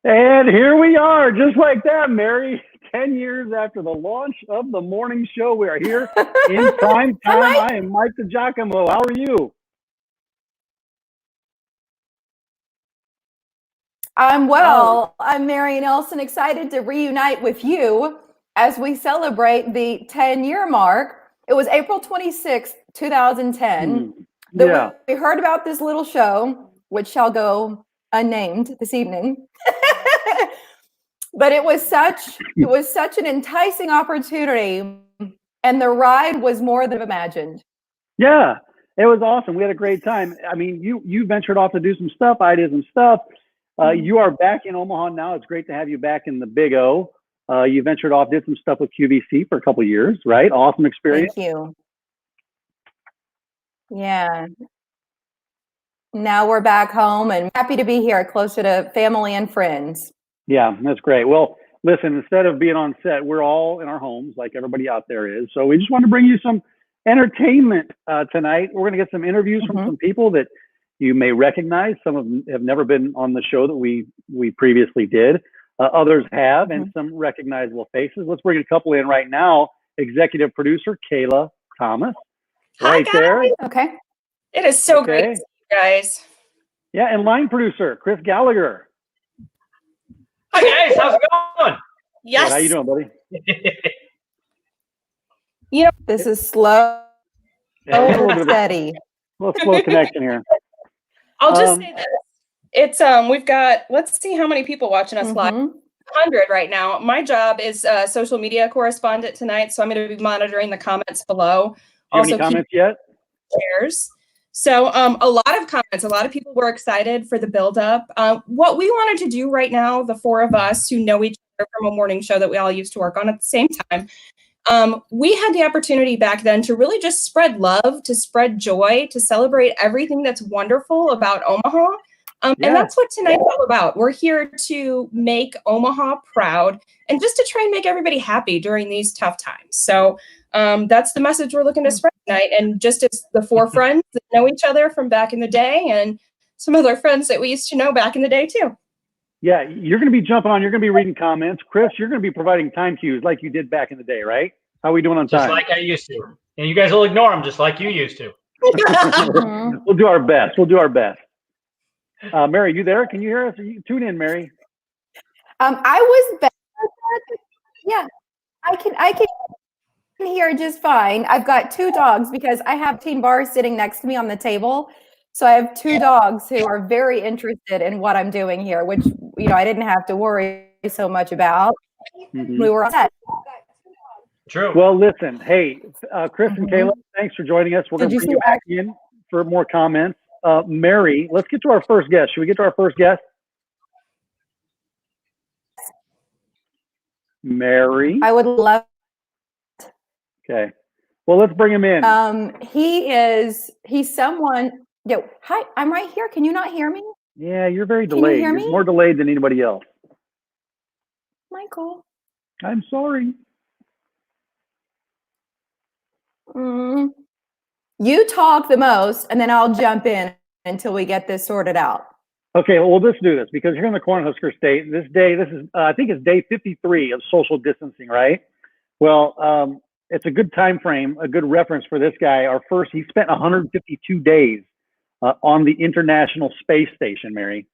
And here we are, just like that, Mary. 10 years after the launch of the morning show, we are here in prime time. I am Mike DiGiacomo. How are you? I'm well. I'm Mary Nelson, excited to reunite with you as we celebrate the 10-year mark. It was April 26th, 2010, that we heard about this little show, which shall go unnamed this evening. But it was such an enticing opportunity, and the ride was more than imagined. Yeah, it was awesome. We had a great time. I mean, you ventured off to do some stuff. I did some stuff. You are back in Omaha now. It's great to have you back in the Big O. You ventured off, did some stuff with QVC for a couple of years, right? Awesome experience. Thank you. Yeah. Now we're back home and happy to be here, closer to family and friends. Yeah, that's great. Well, listen, instead of being on set, we're all in our homes like everybody out there is. So we just want to bring you some entertainment tonight. We're going to get some interviews from some people that you may recognize. Some of them have never been on the show that we previously did. Others have, and some recognizable faces. Let's bring a couple in right now. Executive producer Kayla Thomas. Hi, guys. There. Okay. It is so great to see you guys. Yeah, and line producer Chris Gallagher. Hi guys, how's it going? Yes. Good. How you doing, buddy? You know, this is slow, steady. A little slow connection here. I'll just say this. It's we've got, let's see how many people watching us live. 100 right now. My job is social media correspondent tonight, so I'm going to be monitoring the comments below. Do you have any comments yet? Shares. So a lot of comments, a lot of people were excited for the build-up. What we wanted to do right now, the four of us who know each other from a morning show that we all used to work on at the same time, we had the opportunity back then to really just spread love, to spread joy, to celebrate everything that's wonderful about Omaha. And that's what tonight's all about. We're here to make Omaha proud and just to try and make everybody happy during these tough times. So that's the message we're looking to spread tonight. And just as the four friends that know each other from back in the day and some other friends that we used to know back in the day too. Yeah, you're going to be jumping on. You're going to be reading comments. Chris, you're going to be providing time cues like you did back in the day, right? How are we doing on time? Just like I used to. And you guys will ignore them just like you used to. We'll do our best. We'll do our best. Mary, you there? Can you hear us? Tune in, Mary. I was back. Yeah, I can hear just fine. I've got two dogs because I have teen bars sitting next to me on the table. So I have two dogs who are very interested in what I'm doing here, which, you know, I didn't have to worry so much about. We were set. True. Well, listen, hey, Chris and Kayla, thanks for joining us. We're going to bring you back in for more comments. Mary, let's get to our first guest. Should we get to our first guest? Mary? I would love. Okay. Well, let's bring him in. He's someone. Yo, hi, I'm right here. Can you not hear me? Yeah, you're very delayed. Can you hear me? You're more delayed than anybody else. Michael. I'm sorry. You talk the most, and then I'll jump in until we get this sorted out. Okay, well, let's do this because here in the Cornhusker State, this is, I think it's day 53 of social distancing, right? Well, it's a good time frame, a good reference for this guy. He spent 152 days on the International Space Station, Mary.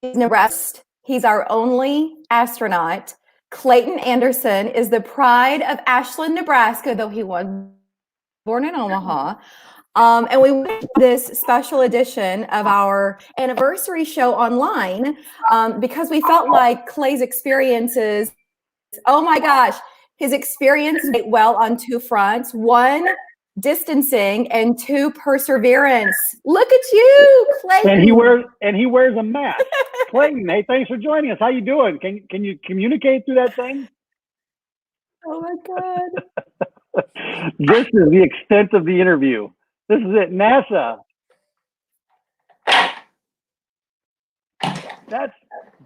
He's our only astronaut. Clayton Anderson is the pride of Ashland, Nebraska, though he was born in Omaha. And we went this special edition of our anniversary show online because we felt like Clay's experiences, oh my gosh, his experience went well on two fronts. One, distancing, and two, perseverance. Look at you, Clayton. And he wears a mask. Clayton, hey, thanks for joining us. How you doing? Can you communicate through that thing? Oh my God. This is the extent of the interview. This is it, NASA. That's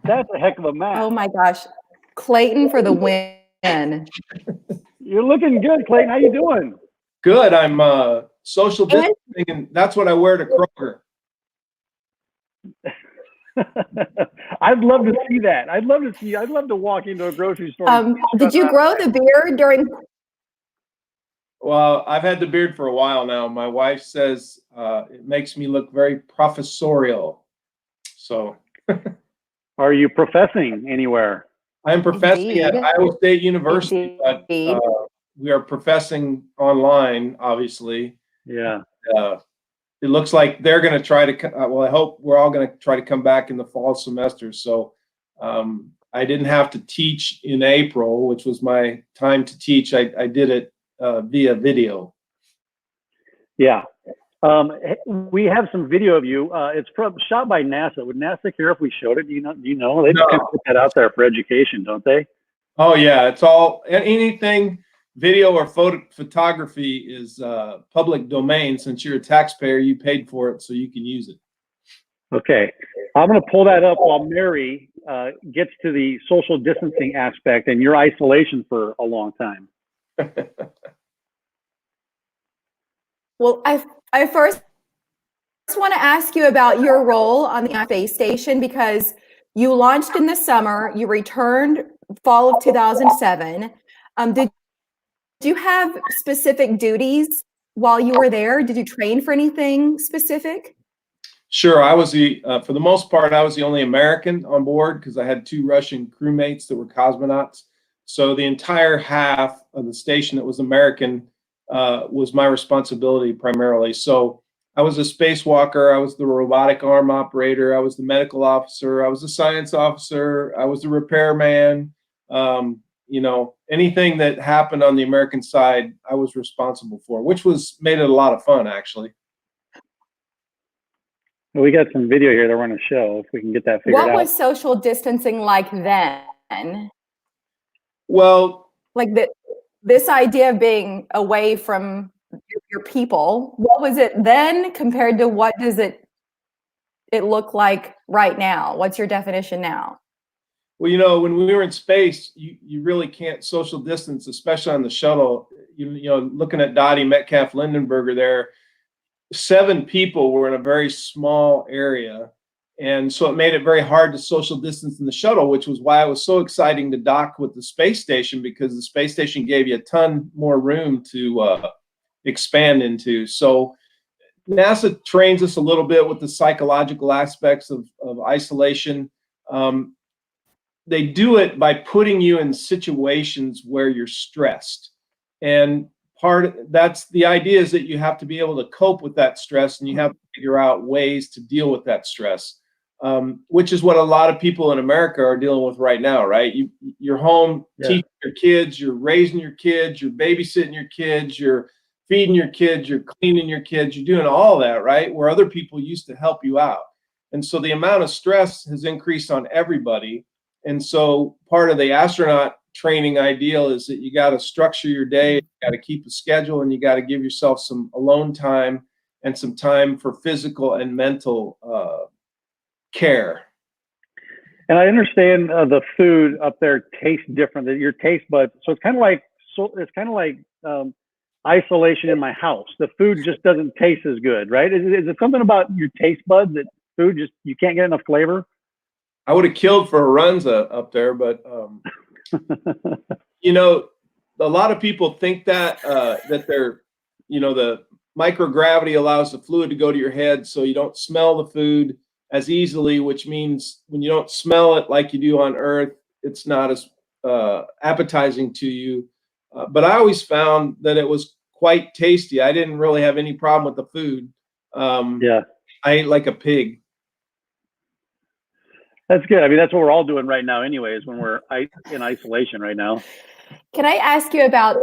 a heck of a mask. Oh my gosh, Clayton for the win. You're looking good, Clayton. How you doing? Good. I'm social distancing, and that's what I wear to Kroger. I'd love to see that. I'd love to walk into a grocery store. Did you grow the beard during? Well, I've had the beard for a while now. My wife says it makes me look very professorial. So, are you professing anywhere? I'm professing at Iowa State University, but we are professing online, obviously. Yeah. It looks like they're going to try to. Well, I hope we're all going to try to come back in the fall semester. So, I didn't have to teach in April, which was my time to teach. I did it via video. Yeah. We have some video of you. It's shot by NASA. Would NASA care if we showed it? Do you know? They kind of put that out there for education, don't they? Oh yeah, it's all anything video or photography is public domain. Since you're a taxpayer, you paid for it, so you can use it. Okay, I'm going to pull that up while Mary gets to the social distancing aspect and your isolation for a long time. Well, I first want to ask you about your role on the space station, because you launched in the summer, you returned fall of 2007. Did you have specific duties while you were there? Did you train for anything specific? Sure, I was for the most part, I was the only American on board because I had 2 Russian crewmates that were cosmonauts. So the entire half of the station that was American was my responsibility primarily. So I was a spacewalker, I was the robotic arm operator, I was the medical officer, I was the science officer, I was the repairman. Anything that happened on the American side, I was responsible for, which made it a lot of fun, actually. Well, we got some video here that we're going to show if we can get that figured out. What was social distancing like then? Well, like this idea of being away from your people, what was it then compared to what does it look like right now? What's your definition now? Well, when we were in space, you really can't social distance, especially on the shuttle. Looking at Dottie Metcalf Lindenberger there, 7 people were in a very small area. And so it made it very hard to social distance in the shuttle, which was why it was so exciting to dock with the space station, because the space station gave you a ton more room to expand into. So NASA trains us a little bit with the psychological aspects of isolation. They do it by putting you in situations where you're stressed. And that's the idea, is that you have to be able to cope with that stress, and you have to figure out ways to deal with that stress, which is what a lot of people in America are dealing with right now, right? You're home teaching your kids, you're raising your kids, you're babysitting your kids, you're feeding your kids, you're cleaning your kids, you're doing all that, right? Where other people used to help you out. And so the amount of stress has increased on everybody. And so part of the astronaut training ideal is that you got to structure your day, you got to keep a schedule, and you got to give yourself some alone time and some time for physical and mental care. And I understand the food up there tastes different than your taste buds. So it's kind of like isolation in my house. The food just doesn't taste as good, right? Is it something about your taste buds that food you can't get enough flavor? I would have killed for a Runza up there, but a lot of people think that they're, the microgravity allows the fluid to go to your head, so you don't smell the food as easily, which means when you don't smell it like you do on Earth, it's not as appetizing to you. But I always found that it was quite tasty. I didn't really have any problem with the food. I ate like a pig. That's good. I mean, that's what we're all doing right now anyways, when we're in isolation right now. Can I ask you about,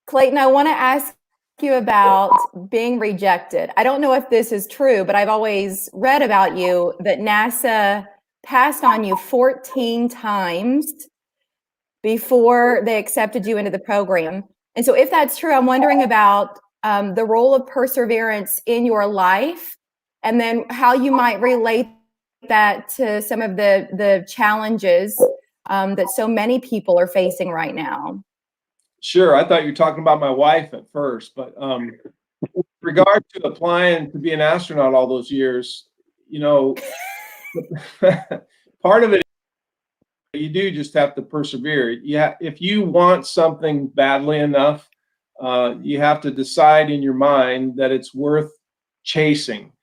Clayton, I want to ask you about being rejected. I don't know if this is true, but I've always read about you that NASA passed on you 14 times before they accepted you into the program. And so if that's true, I'm wondering about the role of perseverance in your life, and then how you might relate that to some of the challenges that so many people are facing right now. Sure. I thought you were talking about my wife at first, but regard to applying to be an astronaut all those years, you know, part of it, you do just have to persevere. Yeah, if you want something badly enough, you have to decide in your mind that it's worth chasing.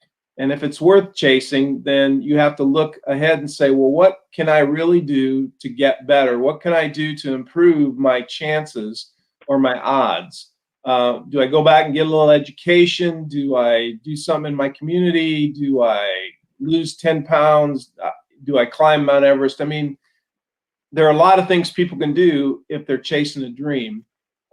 And if it's worth chasing, then you have to look ahead and say, well, what can I really do to get better? What can I do to improve my chances or my odds? Do I go back and get a little education? Do I do something in my community? Do I lose 10 pounds? Do I climb Mount Everest? I mean, there are a lot of things people can do if they're chasing a dream.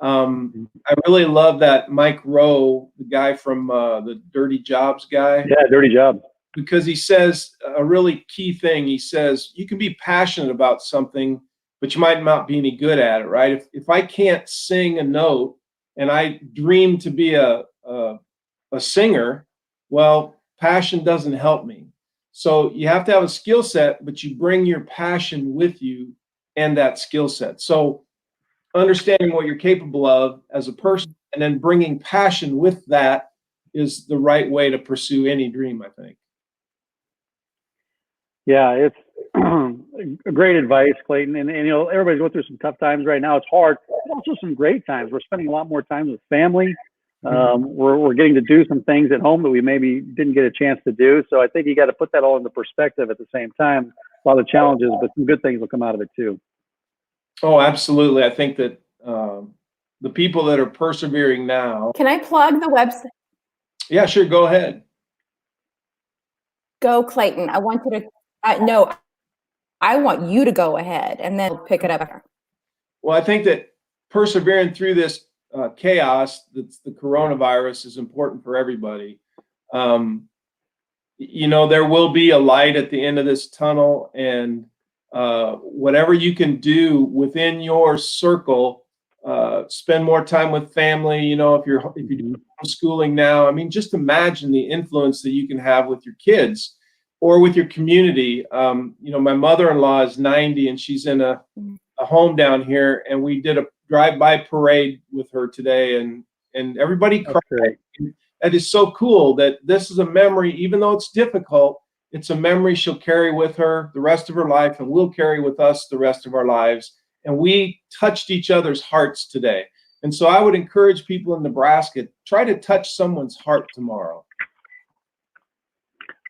I really love that Mike Rowe, the guy from the Dirty Jobs guy. Yeah, Dirty Job. Because he says a really key thing. He says, you can be passionate about something, but you might not be any good at it, right? If I can't sing a note and I dream to be a singer, well, passion doesn't help me. So you have to have a skill set, but you bring your passion with you and that skill set. So understanding what you're capable of as a person and then bringing passion with that is the right way to pursue any dream, I think. Yeah, it's great advice, Clayton. And you know, everybody's going through some tough times right now. It's hard, but also some great times. We're spending a lot more time with family. We're getting to do some things at home that we maybe didn't get a chance to do. So I think you got to put that all into perspective at the same time. A lot of challenges, but some good things will come out of it too. Oh, absolutely. I think that the people that are persevering now. Can I plug the website? Yeah, sure. Go ahead. Go, Clayton. I want you to. No, I want you to go ahead and then pick it up. Well, I think that persevering through this chaos that's the coronavirus is important for everybody. You know, there will be a light at the end of this tunnel, and whatever you can do within your circle, spend more time with family. You know, if you're doing homeschooling now, I mean, just imagine the influence that you can have with your kids or with your community. You know, my mother-in-law is 90 and she's in a home down here, and we did a drive-by parade with her today, and everybody cried. That is so cool that this is a memory, even though it's difficult, it's a memory she'll carry with her the rest of her life, and we'll carry with us the rest of our lives. And we touched each other's hearts today. And so I would encourage people in Nebraska, try to touch someone's heart tomorrow.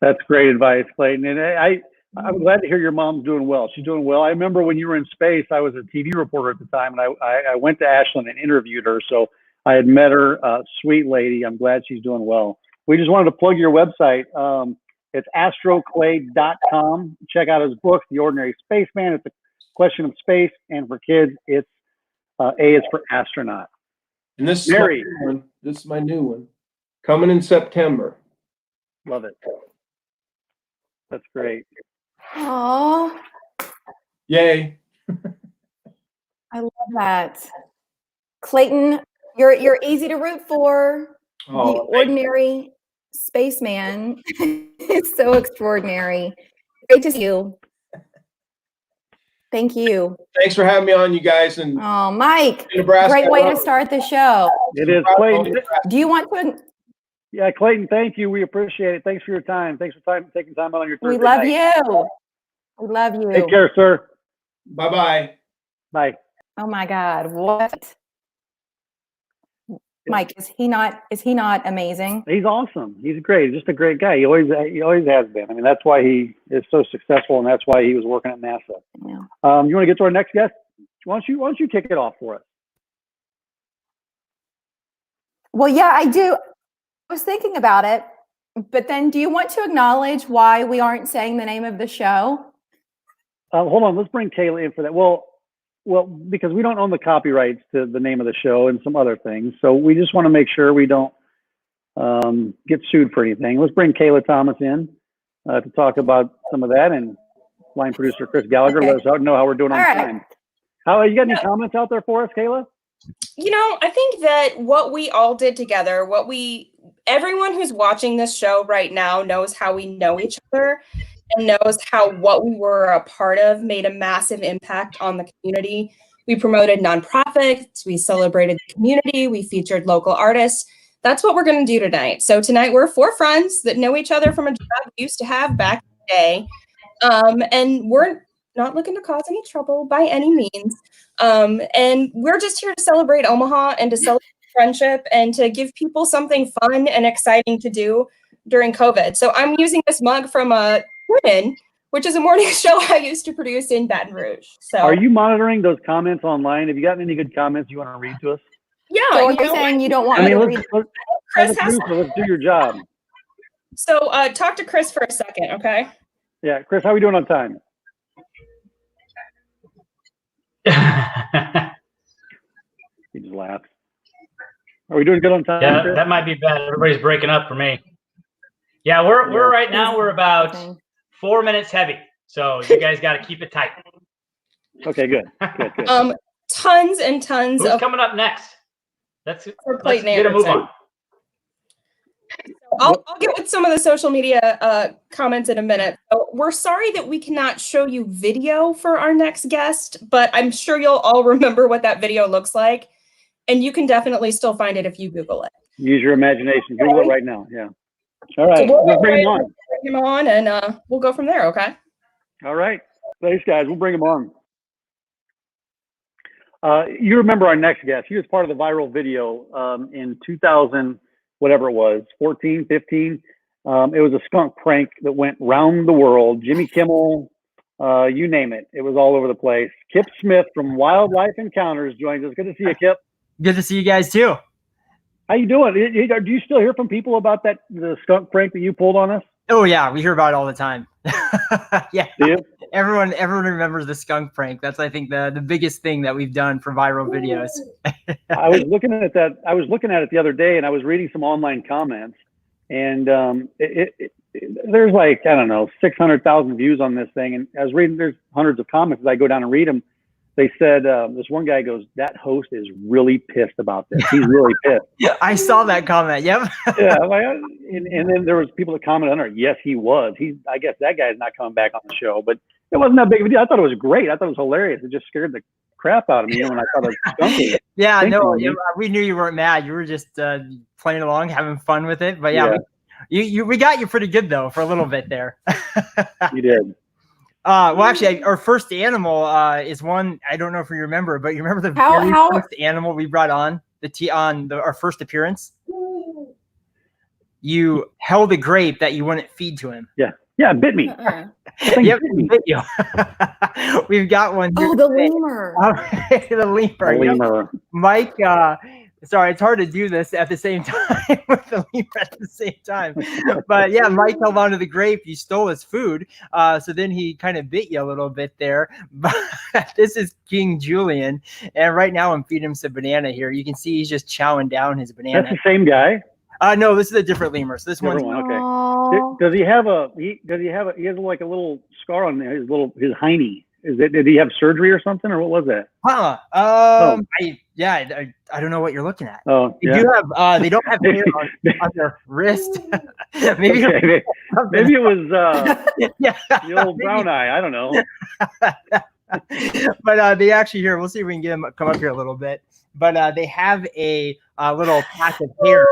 That's great advice, Clayton. And I'm glad to hear your mom's doing well. She's doing well. I remember when you were in space, I was a TV reporter at the time, and I went to Ashland and interviewed her. So I had met her, sweet lady. I'm glad she's doing well. We just wanted to plug your website. It's astroclay.com. Check out his book, The Ordinary Spaceman. It's a question of space. And for kids, it's A is for astronaut. And this Mary. This is my new one. Coming in September. Love it. That's great. Oh, Yay. I love that. Clayton, you're easy to root for. Oh, the ordinary spaceman is so extraordinary. Great to see you. Thank you. Thanks for having me on, you guys. And oh, Mike, Nebraska, great way to start the show. It is, Clayton. Do you want to? Yeah, Clayton, thank you. We appreciate it. Thanks for your time. Thanks for taking time out on your Thursday We love night. you. We love you. Take care, sir. Bye-bye. Bye. Oh my God, what? Mike, is he not amazing? He's awesome. He's great. He's just a great guy. He always has been. I mean, that's why he is so successful, and that's why he was working at NASA. Yeah. You want to get to our next guest? Why don't you kick it off for us? Well, yeah, I do. I was thinking about it, but then do you want to acknowledge why we aren't saying the name of the show? Hold on. Let's bring Kayla in for that. Well, because we don't own the copyrights to the name of the show and some other things. So we just want to make sure we don't get sued for anything. Let's bring Kayla Thomas in to talk about some of that. And line producer Chris Gallagher, let us know how we're doing on time. How you got any comments out there for us, Kayla? You know, I think that what we all did together, everyone who's watching this show right now knows how we know each other and knows how what we were a part of made a massive impact on the community. We promoted nonprofits, we celebrated the community, we featured local artists. That's what we're going to do tonight. So tonight we're 4 friends that know each other from a job we used to have back in the day. And we're not looking to cause any trouble by any means. And we're just here to celebrate Omaha and to celebrate friendship and to give people something fun and exciting to do during COVID. So I'm using this mug from Twin, which is a morning show I used to produce in Baton Rouge. So are you monitoring those comments online? Have you gotten any good comments you want to read to us? Yeah, So you're saying you don't want me to read? Chris has. Let's do your job. So talk to Chris for a second, okay? Yeah, Chris, how are we doing on time? He just laughs. Are we doing good on time? Yeah, Chris? that might be bad. Everybody's breaking up for me. Yeah, we're right now, we're about 4 minutes heavy. So you guys got to keep it tight. Okay, good. Tons and tons Who's of coming up next? Let's get Clayton a move on. I'll get with some of the social media comments in a minute. So we're sorry that we cannot show you video for our next guest, but I'm sure you'll all remember what that video looks like. And you can definitely still find it if you Google it. Use your imagination. Google it right now. Yeah. All right. So we'll bring him on. Bring him on, and we'll go from there, okay? All right. Thanks, guys. We'll bring him on. You remember our next guest. He was part of the viral video in 2000, whatever it was, 14, 15. It was a skunk prank that went round the world. Jimmy Kimmel, you name it. It was all over the place. Kip Smith from Wildlife Encounters joins us. Good to see you, Kip. Good to see you guys too. How you doing? Do you still hear from people about the skunk prank that you pulled on us? Oh yeah, we hear about it all the time. Yeah. Do you? Everyone remembers the skunk prank. That's, I think, the biggest thing that we've done for viral videos. I was looking at that. I was looking at it the other day, and I was reading some online comments, and there's like, I don't know, 600,000 views on this thing. And I was reading, there's hundreds of comments as I go down and read them. They said, this one guy goes, that host is really pissed about this. He's really pissed. Yeah, I saw that comment. Yep. Yeah. And then there was people that commented on it. Yes, he was. I guess that guy's not coming back on the show, but it wasn't that big of a deal. I thought it was great. I thought it was hilarious. It just scared the crap out of me when I saw the skunk. Yeah, no, we knew you weren't mad. You were just playing along, having fun with it. But yeah. We got you pretty good though for a little bit there. You did. Well, actually, our first animal is one I don't know if you remember, but you remember the very first animal we brought on our first appearance? You held a grape that you wouldn't feed to him. Yeah, it bit me. Yep, it bit you. We've got one. Oh, the lemur. The lemur. Mike. Sorry, it's hard to do this at the same time with the lemur at the same time. But yeah, Mike held onto the grape. You stole his food. So then he kind of bit you a little bit there. But this is King Julian. And right now I'm feeding him some banana here. You can see he's just chowing down his banana. That's the same guy? No, this is a different lemur. So this one's okay. Does he have he has like a little scar on there, his hiney. Did he have surgery or something, or what was that? I don't know what you're looking at. Oh, they do have. They don't have hair on their wrist. maybe it was the old brown eye. I don't know. But they actually here. We'll see if we can get them come up here a little bit. But they have a little patch of hair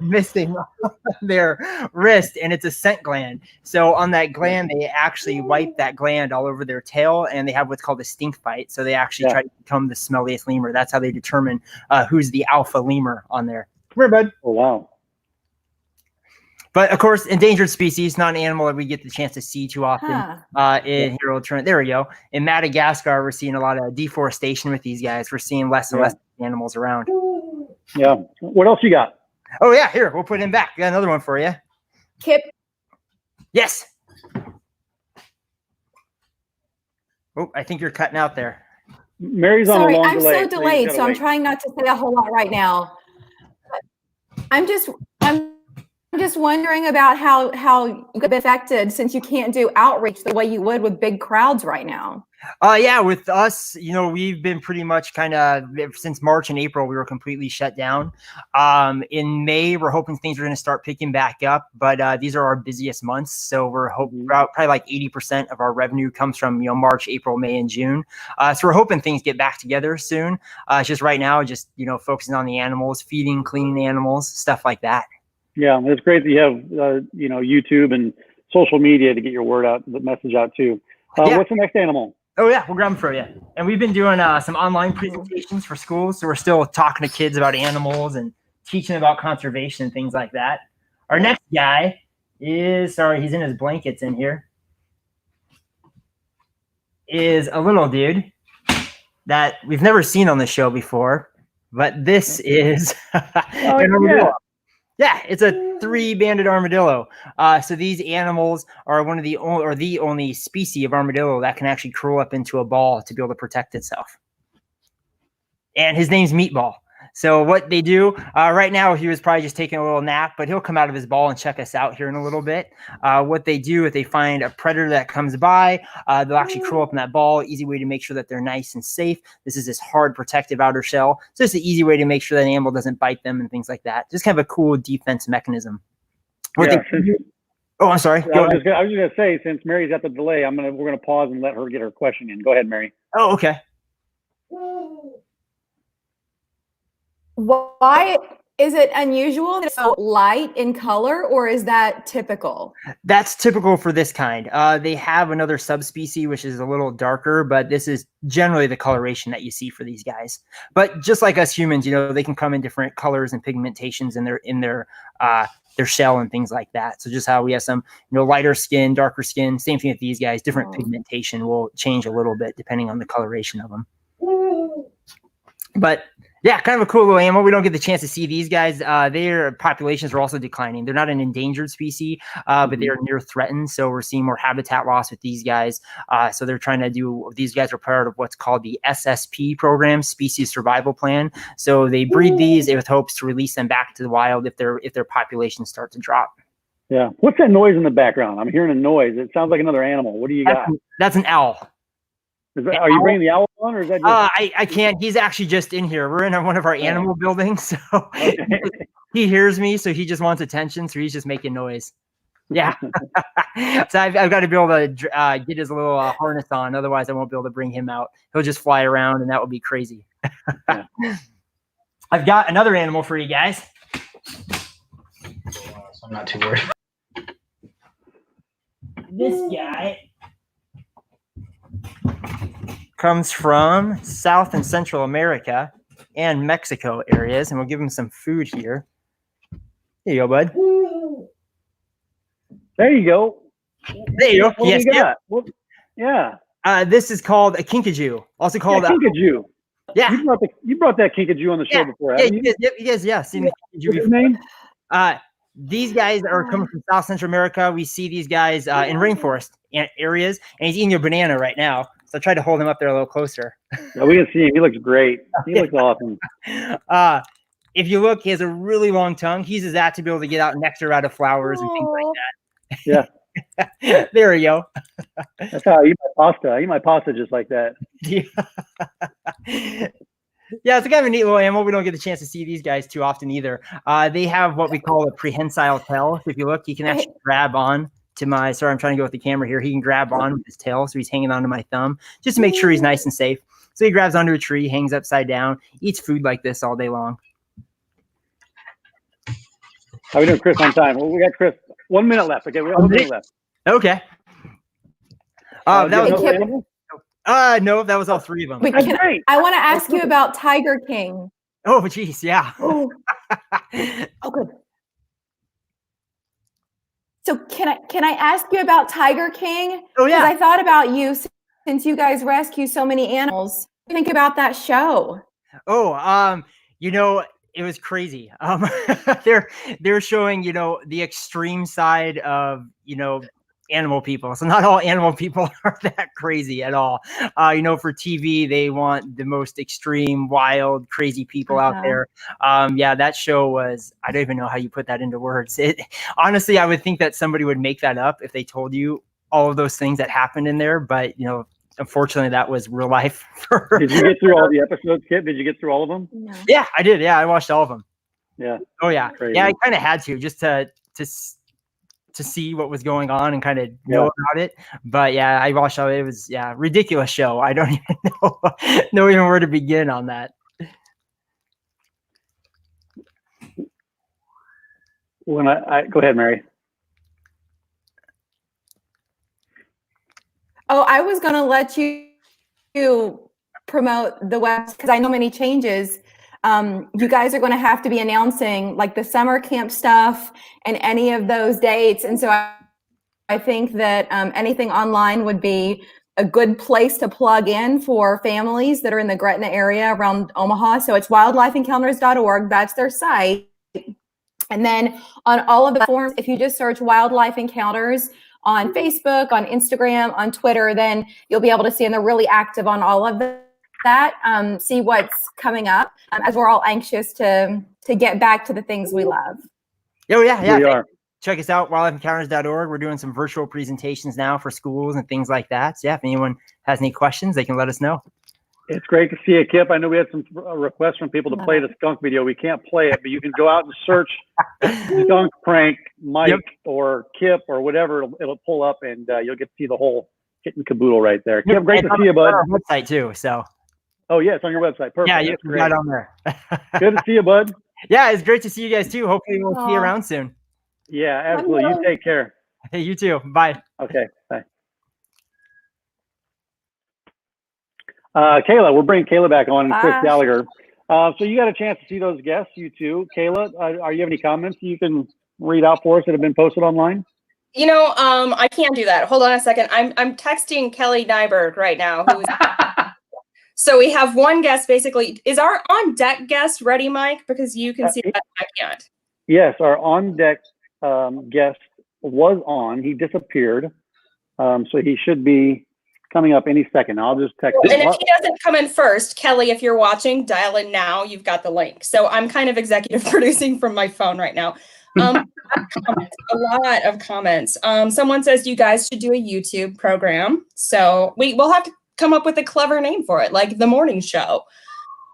missing on their wrist, and it's a scent gland. So on that gland, they actually wipe that gland all over their tail, and they have what's called a stink bite. So they actually try to become the smelliest lemur. That's how they determine who's the alpha lemur on there. Come here, bud. Oh, wow. But of course, endangered species, not an animal that we get the chance to see too often in here. There we go. In Madagascar, we're seeing a lot of deforestation with these guys. We're seeing less and less animals around. Yeah. What else you got? Oh yeah, here, we'll put him back. Got another one for you. Kip. Yes. Oh, I think you're cutting out there. Mary's on a long delay. I'm so delayed, so I'm trying not to say a whole lot right now. I'm just just wondering about how you could be affected since you can't do outreach the way you would with big crowds right now. Yeah, with us, we've been pretty much kind of since March and April, we were completely shut down. In May, we're hoping things are going to start picking back up, but these are our busiest months. So we're hoping probably like 80% of our revenue comes from, March, April, May, and June. So we're hoping things get back together soon. It's just right now, focusing on the animals, feeding, cleaning animals, stuff like that. Yeah, it's great that you have, YouTube and social media to get your word out, the message out too. What's the next animal? Oh yeah, we'll grab them for you. And we've been doing some online presentations for schools. So we're still talking to kids about animals and teaching about conservation and things like that. Our next guy is, he's in his blankets in here, is a little dude that we've never seen on the show before. But this is an armadillo. Yeah, it's a 3-banded armadillo. So these animals are one of the only species of armadillo that can actually curl up into a ball to be able to protect itself. And his name's Meatball. So what they do right now, he was probably just taking a little nap, but he'll come out of his ball and check us out here in a little bit. What they do, if they find a predator that comes by, they'll actually curl up in that ball. Easy way to make sure that they're nice and safe. This is this hard protective outer shell. So it's an easy way to make sure that an animal doesn't bite them and things like that. Just kind of a cool defense mechanism. I'm sorry. I was just gonna say, since Mary's at the delay, we're gonna pause and let her get her question in. Go ahead, Mary. Oh, okay. Why is it unusual that it's so light in color, or is that typical? That's typical for this kind. They have another subspecies which is a little darker, but this is generally the coloration that you see for these guys. But just like us humans, they can come in different colors and pigmentations in their shell and things like that. So just how we have some, lighter skin, darker skin, same thing with these guys. Different pigmentation will change a little bit depending on the coloration of them. But yeah, kind of a cool little animal. We don't get the chance to see these guys. Their populations are also declining. They're not an endangered species, but they are near threatened. So we're seeing more habitat loss with these guys. So they're trying to these guys are part of what's called the SSP program, Species Survival Plan. So they breed these with hopes to release them back to the wild if their populations start to drop. Yeah. What's that noise in the background? I'm hearing a noise. It sounds like another animal. What do you got? That's an owl. Are you bringing the owl on, or is that just... I can't. He's actually just in here. We're in one of our animal buildings, so he hears me, so he just wants attention, so he's just making noise. Yeah. So I've got to be able to get his little harness on, otherwise I won't be able to bring him out. He'll just fly around, and that would be crazy. Yeah. I've got another animal for you guys. So I'm not too worried. This guy comes from South and Central America and Mexico areas, and we'll give him some food here. There you go, bud. There you go. There you go. What yes, do you got? Well, yeah. This is called a kinkajou, also called kinkajou. Yeah. You brought that kinkajou on the show before. Yeah, you guys, seen the kinkajou before. What's his name? These guys are coming from South Central America. We see these guys in rainforest areas, and he's eating a banana right now. So I tried to hold him up there a little closer. Yeah, we can see him. He looks great. He looks awesome. If you look, he has a really long tongue. He uses that to be able to get out nectar out of flowers and things like that. Yeah. There we go. That's how I eat my pasta. I eat my pasta just like that. Yeah, it's kind of a neat little animal. We don't get the chance to see these guys too often either. They have what we call a prehensile tail. So if you look, he can actually grab on to my, sorry, I'm trying to go with the camera here. He can grab on with his tail. So he's hanging onto my thumb just to make sure he's nice and safe. So he grabs onto a tree, hangs upside down, eats food like this all day long. How we doing, Chris, on time? Well, we got Chris. 1 minute left. Okay, we got 1 minute left. Okay. That was no, that was all three of them. That's great. I want to ask you about Tiger King. Oh, geez, yeah. Oh, good. So can I ask you about Tiger King? Oh, yeah. Because I thought about you since you guys rescue so many animals. Think about that show. Oh, it was crazy. They're showing, the extreme side of, animal people. So not all animal people are that crazy at all. You know, for TV, they want the most extreme, wild, crazy people out there. Yeah, that show was, I don't even know how you put that into words. Honestly, I would think that somebody would make that up if they told you all of those things that happened in there. But, you know, unfortunately, that was real life. Did you get through all the episodes, Kit? Did you get through all of them? No. Yeah, I did. Yeah, I watched all of them. Yeah. Oh, yeah. Crazy. Yeah, I kind of had to just to see what was going on and kind of know about it. But yeah, I watched all. It was ridiculous show. I don't even know even where to begin on that. When I go ahead, Mary. Oh, I was going to let you promote the web because I know many changes. You guys are going to have to be announcing like the summer camp stuff and any of those dates. And so I think that anything online would be a good place to plug in for families that are in the Gretna area around Omaha. So it's wildlifeencounters.org. That's their site. And then on all of the forums, if you just search Wildlife Encounters on Facebook, on Instagram, on Twitter, then you'll be able to see, and they're really active on all of that, see what's coming up as we're all anxious to get back to the things we love. Oh, yeah. We are. Check us out, wildlifeencounters.org. We're doing some virtual presentations now for schools and things like that. So yeah, if anyone has any questions, they can let us know. It's great to see you, Kip. I know we had some requests from people to play the skunk video. We can't play it, but you can go out and search skunk prank Mike or Kip or whatever. It'll pull up, and you'll get to see the whole kit and caboodle right there. Kip, great to see you, bud. On our website too. So. Oh yeah, it's on your website. Perfect. Yeah, you can right on there. Good to see you, bud. Yeah, it's great to see you guys too. Hopefully we'll see you around soon. Yeah, absolutely. You take care. Hey, you too. Bye. Okay, bye. Kayla, we're bringing Kayla back on, and Chris Gallagher. So you got a chance to see those guests, you two. Kayla, are you have any comments you can read out for us that have been posted online? You know, I can't do that. Hold on a second. I'm texting Kelly Nyberg right now. So we have one guest basically. Is our on deck guest ready, Mike? Because you can see that I can't. Yes, our on deck guest was on. He disappeared. So he should be coming up any second. I'll just text him. And if he doesn't come in first, Kelly, if you're watching, dial in now. You've got the link. So I'm kind of executive producing from my phone right now. A lot of comments. Someone says you guys should do a YouTube program. So we'll have to come up with a clever name for it, like The Morning Show.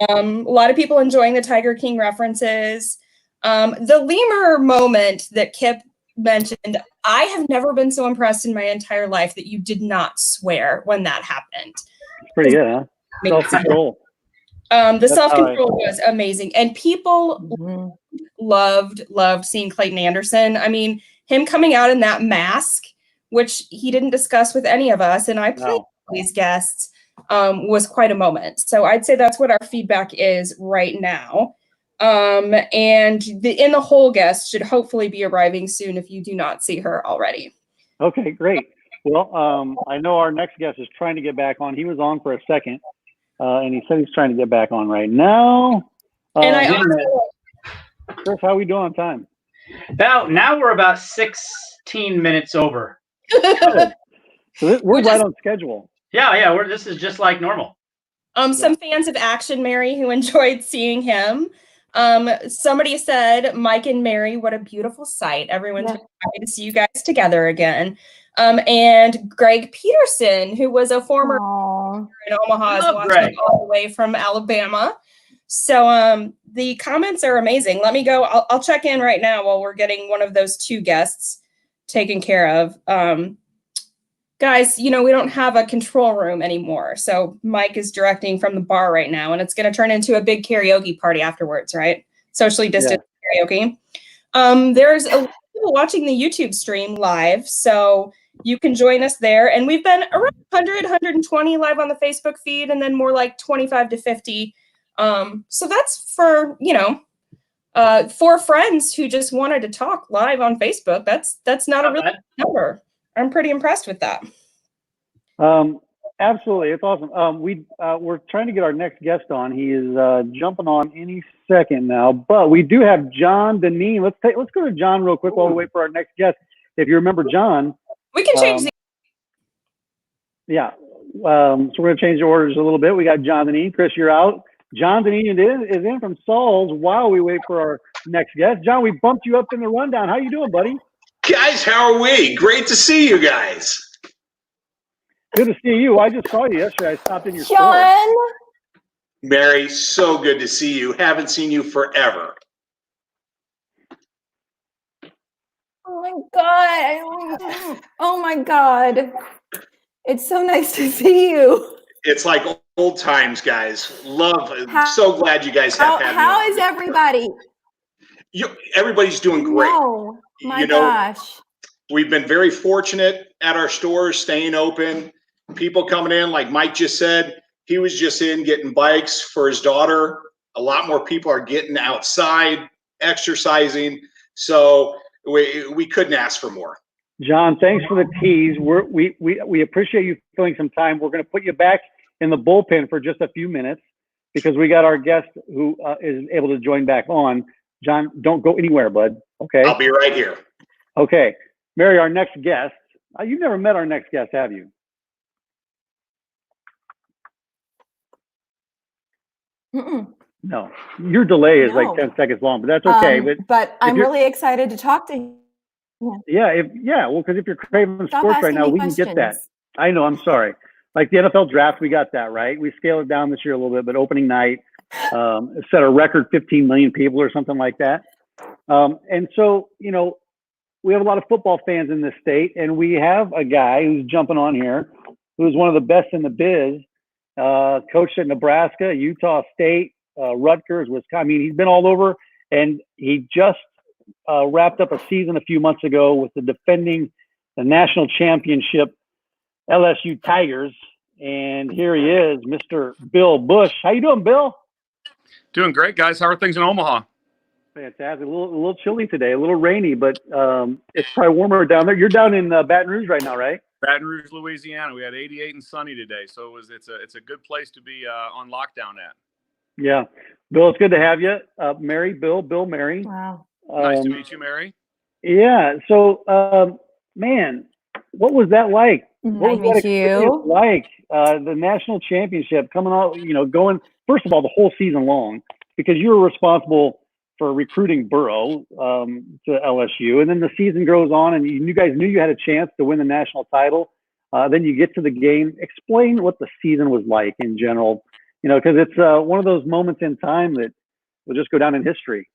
A lot of people enjoying the Tiger King references. The lemur moment that Kip mentioned, I have never been so impressed in my entire life that you did not swear when that happened. It's pretty good, huh? Self-control. The self-control was amazing. And people loved seeing Clayton Anderson. I mean, him coming out in that mask, which he didn't discuss with any of us, and I played these guests, was quite a moment. So I'd say that's what our feedback is right now. And the In the Hole guest should hopefully be arriving soon if you do not see her already. Okay, great. Well, I know our next guest is trying to get back on. He was on for a second, and he said he's trying to get back on right now. And I also, Chris, how are we doing on time? Now we're about 16 minutes over. So we're right on schedule. Yeah, this is just like normal. Some fans of Action Mary who enjoyed seeing him. Somebody said, Mike and Mary, what a beautiful sight. Everyone's happy to see you guys together again. And Greg Peterson, who was a former in Omaha, is watching all the way from Alabama. So the comments are amazing. Let me go. I'll check in right now while we're getting one of those two guests taken care of. Guys, we don't have a control room anymore. So Mike is directing from the bar right now, and it's going to turn into a big karaoke party afterwards, right? Socially distant karaoke. There's a lot of people watching the YouTube stream live, so you can join us there. And we've been around 100, 120 live on the Facebook feed, and then more like 25 to 50. So that's for, 4 friends who just wanted to talk live on Facebook. That's not a really good number. I'm pretty impressed with that. Absolutely, it's awesome. We're trying to get our next guest on. He is jumping on any second now, but we do have John Deneen. Let's go to John real quick while we wait for our next guest. If you remember John, We can change the. Yeah. So we're going to change the orders a little bit. We got John Deneen. Chris, you're out. John Deneen is in from Saul's while we wait for our next guest. John, we bumped you up in the rundown. How you doing, buddy? Guys, how are we? Great to see you guys. Good to see you. I just saw you yesterday. I stopped in your store. John. Mary, so good to see you. Haven't seen you forever. Oh my God. Oh my God. It's so nice to see you. It's like old times, guys. Love. So glad you guys have had me. How is everybody? Everybody's doing great. No, my gosh. We've been very fortunate at our stores staying open. People coming in, like Mike just said, he was just in getting bikes for his daughter. A lot more people are getting outside, exercising. So we couldn't ask for more. John, thanks for the tease. We appreciate you filling some time. We're going to put you back in the bullpen for just a few minutes because we got our guest who is able to join back on. John, don't go anywhere, bud. Okay. I'll be right here. Okay. Mary, our next guest. You've never met our next guest, have you? No. Your delay is like 10 seconds long, but that's okay. But I'm really excited to talk to him. Yeah. Well, because if you're craving sports right now, we can get that. I know. I'm sorry. Like the NFL draft, we got that, right? We scaled it down this year a little bit, but opening night set a record 15 million people or something like that. And so, we have a lot of football fans in this state, and we have a guy who's jumping on here who's one of the best in the biz, coached at Nebraska, Utah State, Rutgers, Wisconsin. I mean, he's been all over, and he just wrapped up a season a few months ago with the national championship LSU Tigers. And here he is, Mr. Bill Bush. How you doing, Bill? Doing great, guys. How are things in Omaha? Fantastic. A little chilly today, a little rainy, but it's probably warmer down there. You're down in Baton Rouge right now, right? Baton Rouge, Louisiana. We had 88 and sunny today, so it's a good place to be on lockdown at. Yeah, Bill, it's good to have you. Mary, Bill, Mary. Wow. Nice to meet you, Mary. Yeah. So, man, what was that like? Nice to meet you. Like the national championship coming out, going first of all the whole season long because you were responsible for recruiting Burrow to LSU, and then the season goes on, and you guys knew you had a chance to win the national title. Then you get to the game. Explain what the season was like in general, because it's one of those moments in time that will just go down in history.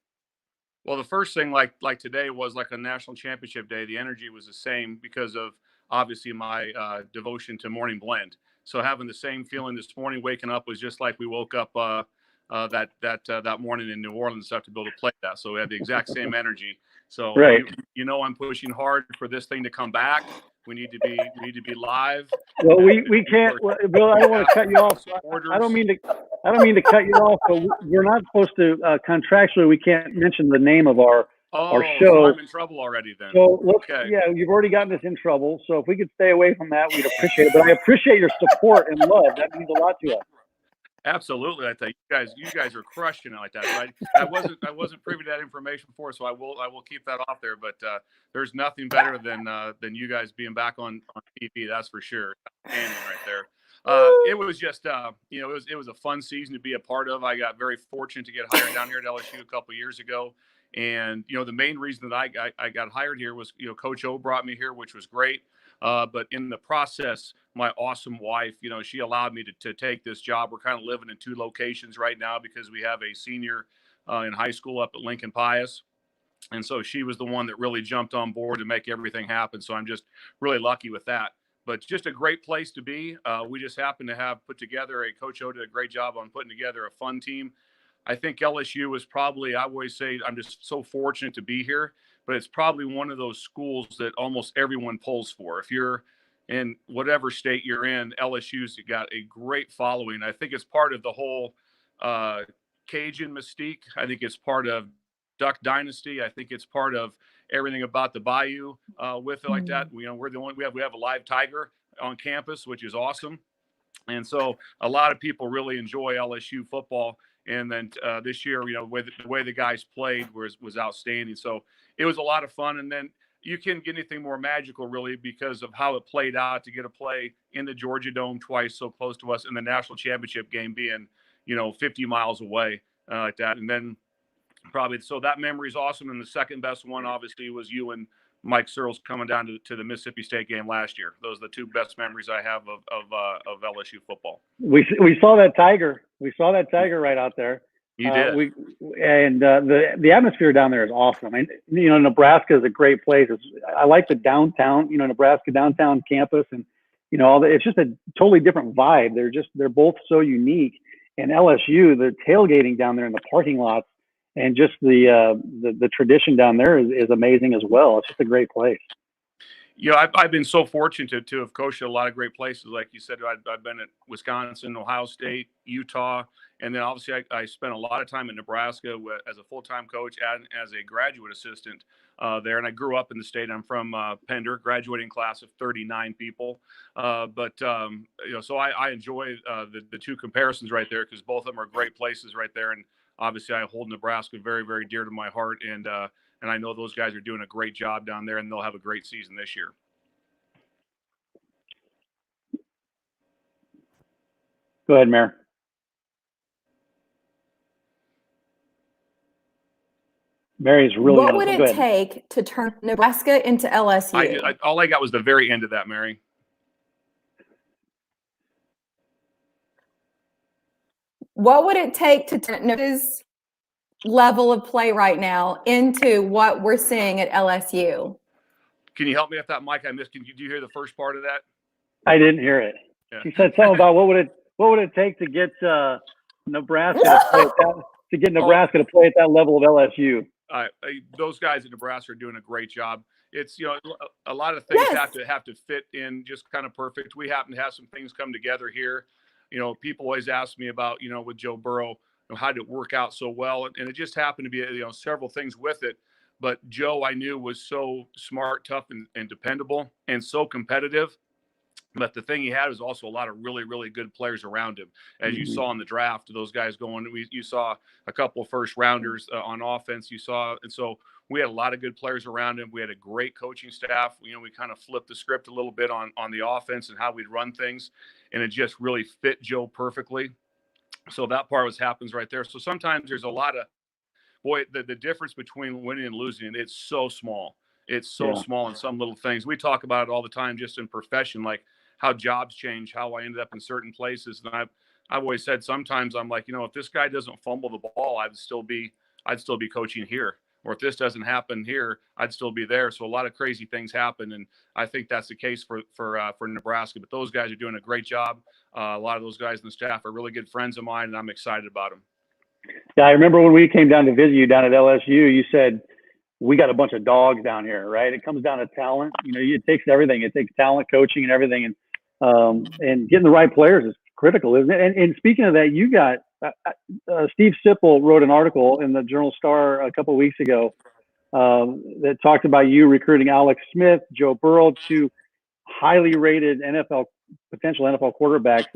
Well, the first thing, like today, was like a national championship day. The energy was the same because of obviously my devotion to Morning Blend. So having the same feeling this morning, waking up was just like we woke up that morning in New Orleans to be able to play that. So we had the exact same energy. So right. I'm pushing hard for this thing to come back. We need to be live. Well, we can't, Bill. I don't want to cut you off. I don't mean to cut you off, but we're not supposed to contractually. We can't mention the name of our show. So I'm in trouble already then. So okay. Yeah, you've already gotten us in trouble. So if we could stay away from that, we'd appreciate it. But I appreciate your support and love. That means a lot to us. Absolutely, I think you guys are crushing it like that. Right? I wasn't privy to that information before, so I will keep that off there. But there's nothing better than you guys being back on TV. That's for sure. Outstanding right there. It was just it was a fun season to be a part of. I got very fortunate to get hired down here at LSU a couple of years ago, and the main reason that I got hired here was Coach O brought me here, which was great. But in the process, my awesome wife, she allowed me to take this job. We're kind of living in two locations right now because we have a senior in high school up at Lincoln Pius. And so she was the one that really jumped on board to make everything happen. So I'm just really lucky with that. But just a great place to be. We just happened to have put together Coach O did a great job on putting together a fun team. I think LSU was probably, I always say, I'm just so fortunate to be here, but it's probably one of those schools that almost everyone pulls for. If you're in whatever state you're in, LSU's got a great following. I think it's part of the whole Cajun mystique. I think it's part of Duck Dynasty. I think it's part of everything about the Bayou with it like that. We're the only, we have a live tiger on campus, which is awesome. And so a lot of people really enjoy LSU football. And then this year, the way the guys played was outstanding. So it was a lot of fun. And then, you can't get anything more magical, really, because of how it played out to get a play in the Georgia Dome twice, so close to us, in the national championship game being, 50 miles away, like that. And then probably, so that memory is awesome. And the second best one, obviously, was you and Mike Searles coming down to the Mississippi State game last year. Those are the two best memories I have of LSU football. We saw that tiger. We saw that tiger right out there. You did. The atmosphere down there is awesome. And Nebraska is a great place. I like the downtown, Nebraska downtown campus, and it's just a totally different vibe. They're both so unique. And LSU, the tailgating down there in the parking lots, and just the tradition down there is amazing as well. It's just a great place. I've been so fortunate to have coached at a lot of great places. Like you said, I've been at Wisconsin, Ohio State, Utah, and then obviously I spent a lot of time in Nebraska as a full-time coach and as a graduate assistant there. And I grew up in the state. I'm from Pender, graduating class of 39 people. So I enjoy the two comparisons right there, because both of them are great places right there. And obviously I hold Nebraska very, very dear to my heart. And I know those guys are doing a great job down there, and they'll have a great season this year. Go ahead, Mayor. Mary's really. What would it take to turn Nebraska into LSU? All I got was the very end of that, Mary. What would it take to turn this level of play right now into what we're seeing at LSU? Can you help me with that, Mike? I missed. Did you hear the first part of that? I didn't hear it. Yeah. She said something about what would it take to get Nebraska to play at that level of LSU. Those guys in Nebraska are doing a great job. It's a lot of things have to fit in just kind of perfect. We happen to have some things come together here. People always ask me about with Joe Burrow, how did it work out so well, and it just happened to be several things with it. But Joe, I knew, was so smart, tough, and dependable, and so competitive. But the thing he had was also a lot of really, really good players around him. As you saw in the draft, those guys going, you saw a couple of first rounders on offense. And so we had a lot of good players around him. We had a great coaching staff. We kind of flipped the script a little bit on the offense and how we'd run things. And it just really fit Joe perfectly. So that part happens right there. So sometimes there's a lot of, the difference between winning and losing, it's so small. It's so small in some little things. We talk about it all the time, just in profession, like how jobs change, how I ended up in certain places. And I've always said, sometimes I'm like, if this guy doesn't fumble the ball, I'd still be coaching here. Or if this doesn't happen here, I'd still be there. So a lot of crazy things happen. And I think that's the case for Nebraska. But those guys are doing a great job. A lot of those guys in the staff are really good friends of mine, and I'm excited about them. Yeah, I remember when we came down to visit you down at LSU, you said, we got a bunch of dogs down here, right? It comes down to talent. It takes everything. It takes talent, coaching, and everything. And getting the right players is critical, isn't it? And speaking of that, you got Steve Sipple wrote an article in the Journal-Star a couple of weeks ago that talked about you recruiting Alex Smith, Joe Burrow, two highly rated potential NFL quarterbacks,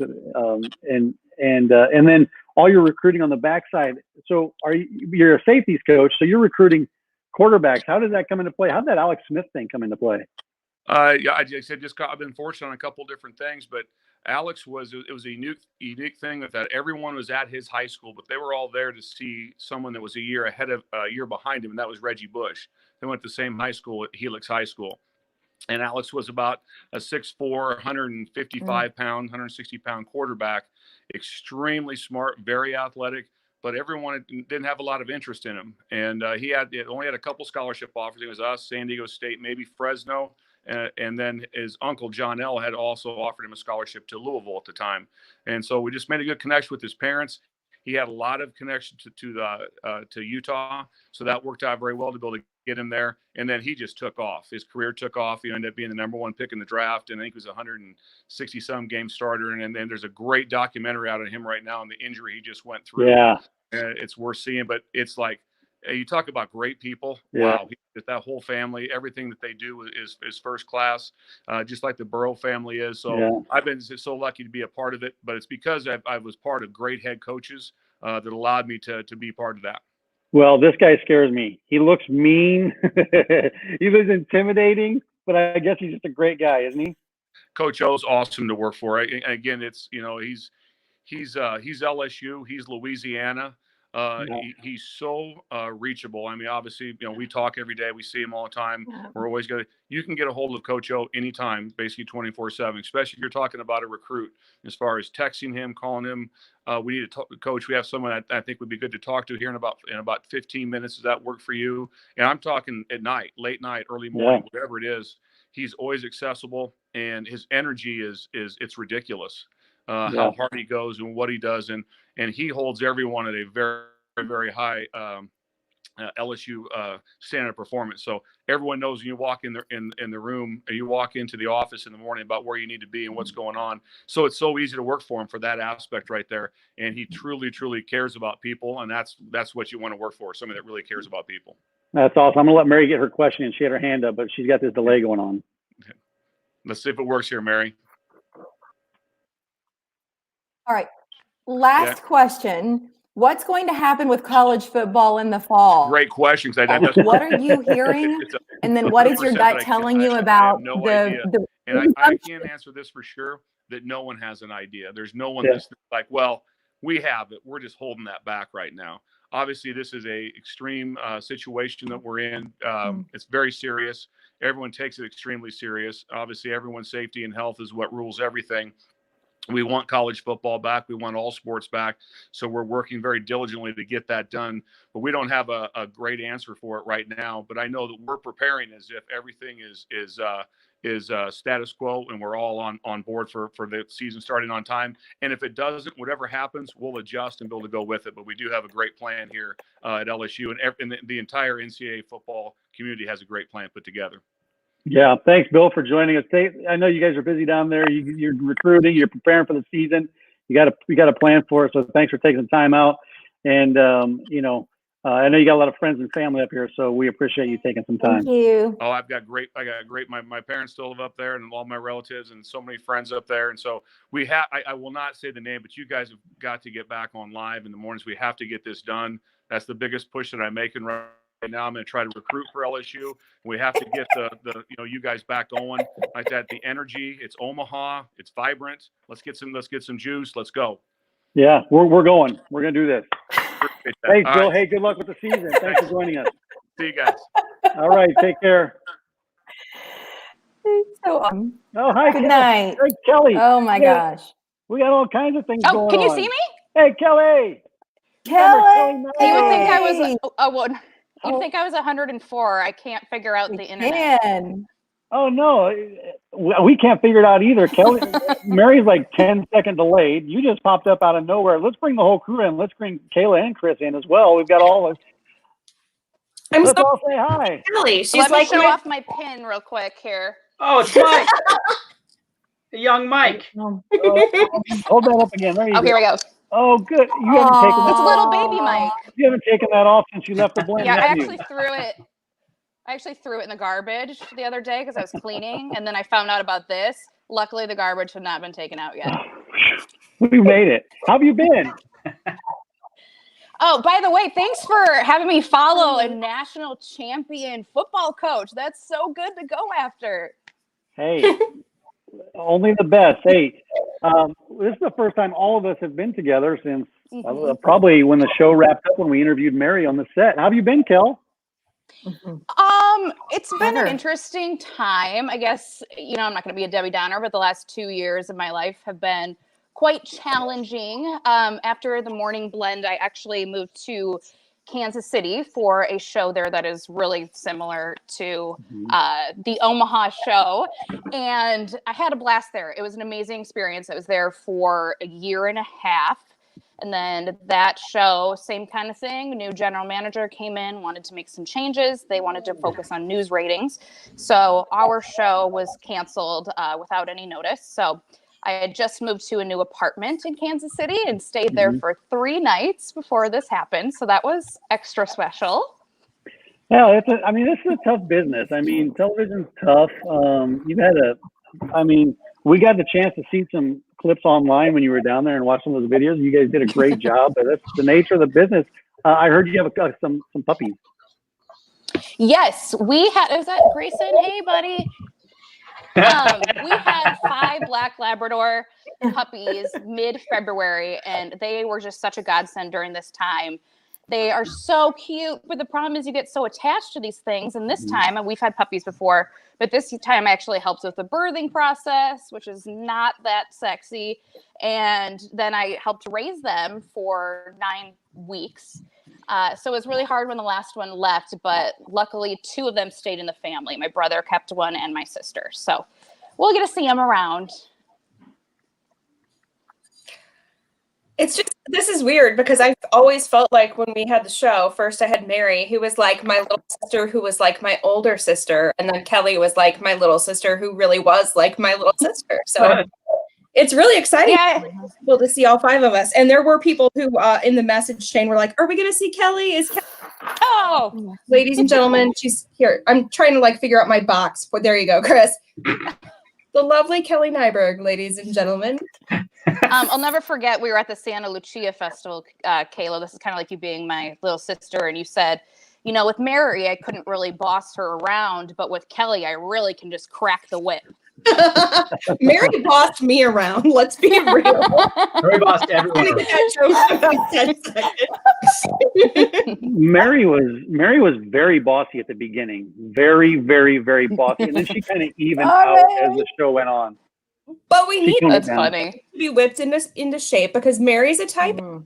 and then all your recruiting on the backside. So you're a safeties coach, so you're recruiting quarterbacks. How does that come into play? How did that Alex Smith thing come into play? I've been fortunate on a couple of different things, but Alex was a unique thing that everyone was at his high school, but they were all there to see someone that was a year behind him, and that was Reggie Bush. They went to the same high school at Helix High School. And Alex was about a 6'4", 155-pound, 160-pound quarterback, extremely smart, very athletic, but everyone didn't have a lot of interest in him. And he only had a couple scholarship offers. It was us, San Diego State, maybe Fresno. And then his uncle, John L., had also offered him a scholarship to Louisville at the time. And so we just made a good connection with his parents. He had a lot of connection to Utah, so that worked out very well to be able to get him there. And then he just took off. His career took off. He ended up being the number one pick in the draft, and I think he was a 160-some game starter. And then there's a great documentary out of him right now on the injury he just went through. Yeah, it's worth seeing. But it's like, you talk about great people. Yeah. Wow, that whole family, everything that they do is first class, just like the Burrow family is. So I've been so lucky to be a part of it, but it's because I was part of great head coaches that allowed me to be part of that. Well, this guy scares me. He looks mean. He looks intimidating, but I guess he's just a great guy, isn't he? Coach O's awesome to work for. Again, it's he's LSU, he's Louisiana. He's so reachable. I mean, obviously, we talk every day. We see him all the time. We're always going to. You can get a hold of Coach O anytime, basically 24/7. Especially if you're talking about a recruit, as far as texting him, calling him. We need to talk, Coach. We have someone that I think would be good to talk to here in about 15 minutes. Does that work for you? And I'm talking at night, late night, early morning, whatever it is. He's always accessible, and his energy is it's ridiculous. How hard he goes and what he does, and he holds everyone at a very, very high LSU standard of performance. So everyone knows when you walk in the room, or you walk into the office in the morning, about where you need to be and what's going on. So it's so easy to work for him for that aspect right there. And he truly, truly cares about people, and that's what you want to work for, somebody that really cares about people. That's awesome. I'm gonna let Mary get her question, and she had her hand up, but she's got this delay going on. Let's see if it works here, Mary. All right. Last question. What's going to happen with college football in the fall? Great question. What are you hearing? And then what is your gut telling you about no idea. And I can't answer this for sure, that no one has an idea. There's no one that's like, well, we have it. We're just holding that back right now. Obviously, this is a extreme situation that we're in. It's very serious. Everyone takes it extremely serious. Obviously, everyone's safety and health is what rules everything. We want college football back. We want all sports back. So we're working very diligently to get that done. But we don't have a great answer for it right now. But I know that we're preparing as if everything is status quo, and we're all on board for the season starting on time. And if it doesn't, whatever happens, we'll adjust and be able to go with it. But we do have a great plan here at LSU, and the entire NCAA football community has a great plan put together. Yeah, thanks, Bill, for joining us. I know you guys are busy down there. You're recruiting. You're preparing for the season. You got a plan for it. So thanks for taking the time out. And I know you got a lot of friends and family up here, so we appreciate you taking some time. Thank you. Oh, I got great. My parents still live up there, and all my relatives, and so many friends up there. And so we have. I will not say the name, but you guys have got to get back on live in the mornings. We have to get this done. That's the biggest push that I'm making right now. I'm going to try to recruit for LSU. We have to get the you guys back going like that. The energy. It's Omaha. It's vibrant. Let's get some juice. Let's go. Yeah, we're going. We're going to do this. Thanks, Bill. Right. Hey, good luck with the season. Thanks for joining us. See you guys. All right, take care. So, Oh, hi. good night. Hey, Kelly. Oh my gosh. We got all kinds of things going on. Can you see me? Hey, Kelly. Kelly. You would think I was. You'd think I was 104. I can't figure out the internet. Oh no, we can't figure it out either. Kelly, Mary's like 10-second delayed. You just popped up out of nowhere. Let's bring the whole crew in. Let's bring Kayla and Chris in as well. We've got all of. Let's all say hi. Kelly, she's Let me like show off my pin real quick here. Oh, it's Mike. Young Mike. Hold that up again. There you go. Here we go. Oh, good. You haven't taken It's that. little baby Mike. You haven't taken that off since you left the blend. Yeah, I have you? actually threw it in the garbage the other day because I was cleaning, and then I found out about this. Luckily, the garbage had not been taken out yet. We made it. How have you been? Oh, by the way, thanks for having me follow a national champion football coach. That's so good to go after. Hey, only the best. Hey, this is the first time all of us have been together since probably when the show wrapped up when we interviewed Mary on the set. How have you been, Kel? It's been an interesting time. I guess, I'm not going to be a Debbie Downer, but the last 2 years of my life have been quite challenging. After the morning blend, I actually moved to Kansas City for a show there that is really similar to the Omaha show. And I had a blast there. It was an amazing experience. I was there for a year and a half. And then that show, same kind of thing. New general manager came in, wanted to make some changes. They wanted to focus on news ratings. So our show was canceled without any notice. So I had just moved to a new apartment in Kansas City and stayed there for 3 nights before this happened. So that was extra special. Yeah, this is a tough business. I mean, television's tough. We got the chance to see some clips online when you were down there and watch some of those videos. You guys did a great job, but that's the nature of the business. I heard you have some puppies. Yes, we had. Is that Grayson? Hey, buddy. We had 5 Black Labrador puppies mid-February, and they were just such a godsend during this time. They are so cute, but the problem is you get so attached to these things. And this time, and we've had puppies before, but this time actually helps with the birthing process, which is not that sexy. And then I helped raise them for 9 weeks. So it was really hard when the last one left, but luckily 2 of them stayed in the family. My brother kept one and my sister. So we'll get to see them around. It's just, this is weird because I've always felt like when we had the show, first I had Mary, who was like my little sister, who was like my older sister. And then Kelly was like my little sister, who really was like my little sister. So it's really exciting to see all 5 of us. And there were people who in the message chain were like, are we going to see Kelly? Is Kelly? Oh, ladies and gentlemen, she's here. I'm trying to like figure out my box, but there you go, Chris. The lovely Kelly Nyberg, ladies and gentlemen. I'll never forget, we were at the Santa Lucia Festival, Kayla. This is kind of like you being my little sister. And you said, you know, with Mary, I couldn't really boss her around, but with Kelly, I really can just crack the whip. Mary bossed me around. Let's be real. Mary bossed everyone Mary was very bossy at the beginning. Very, very, very bossy. And then she kind of evened out as the show went on. But we need that's funny to be whipped into shape because Mary's a type A,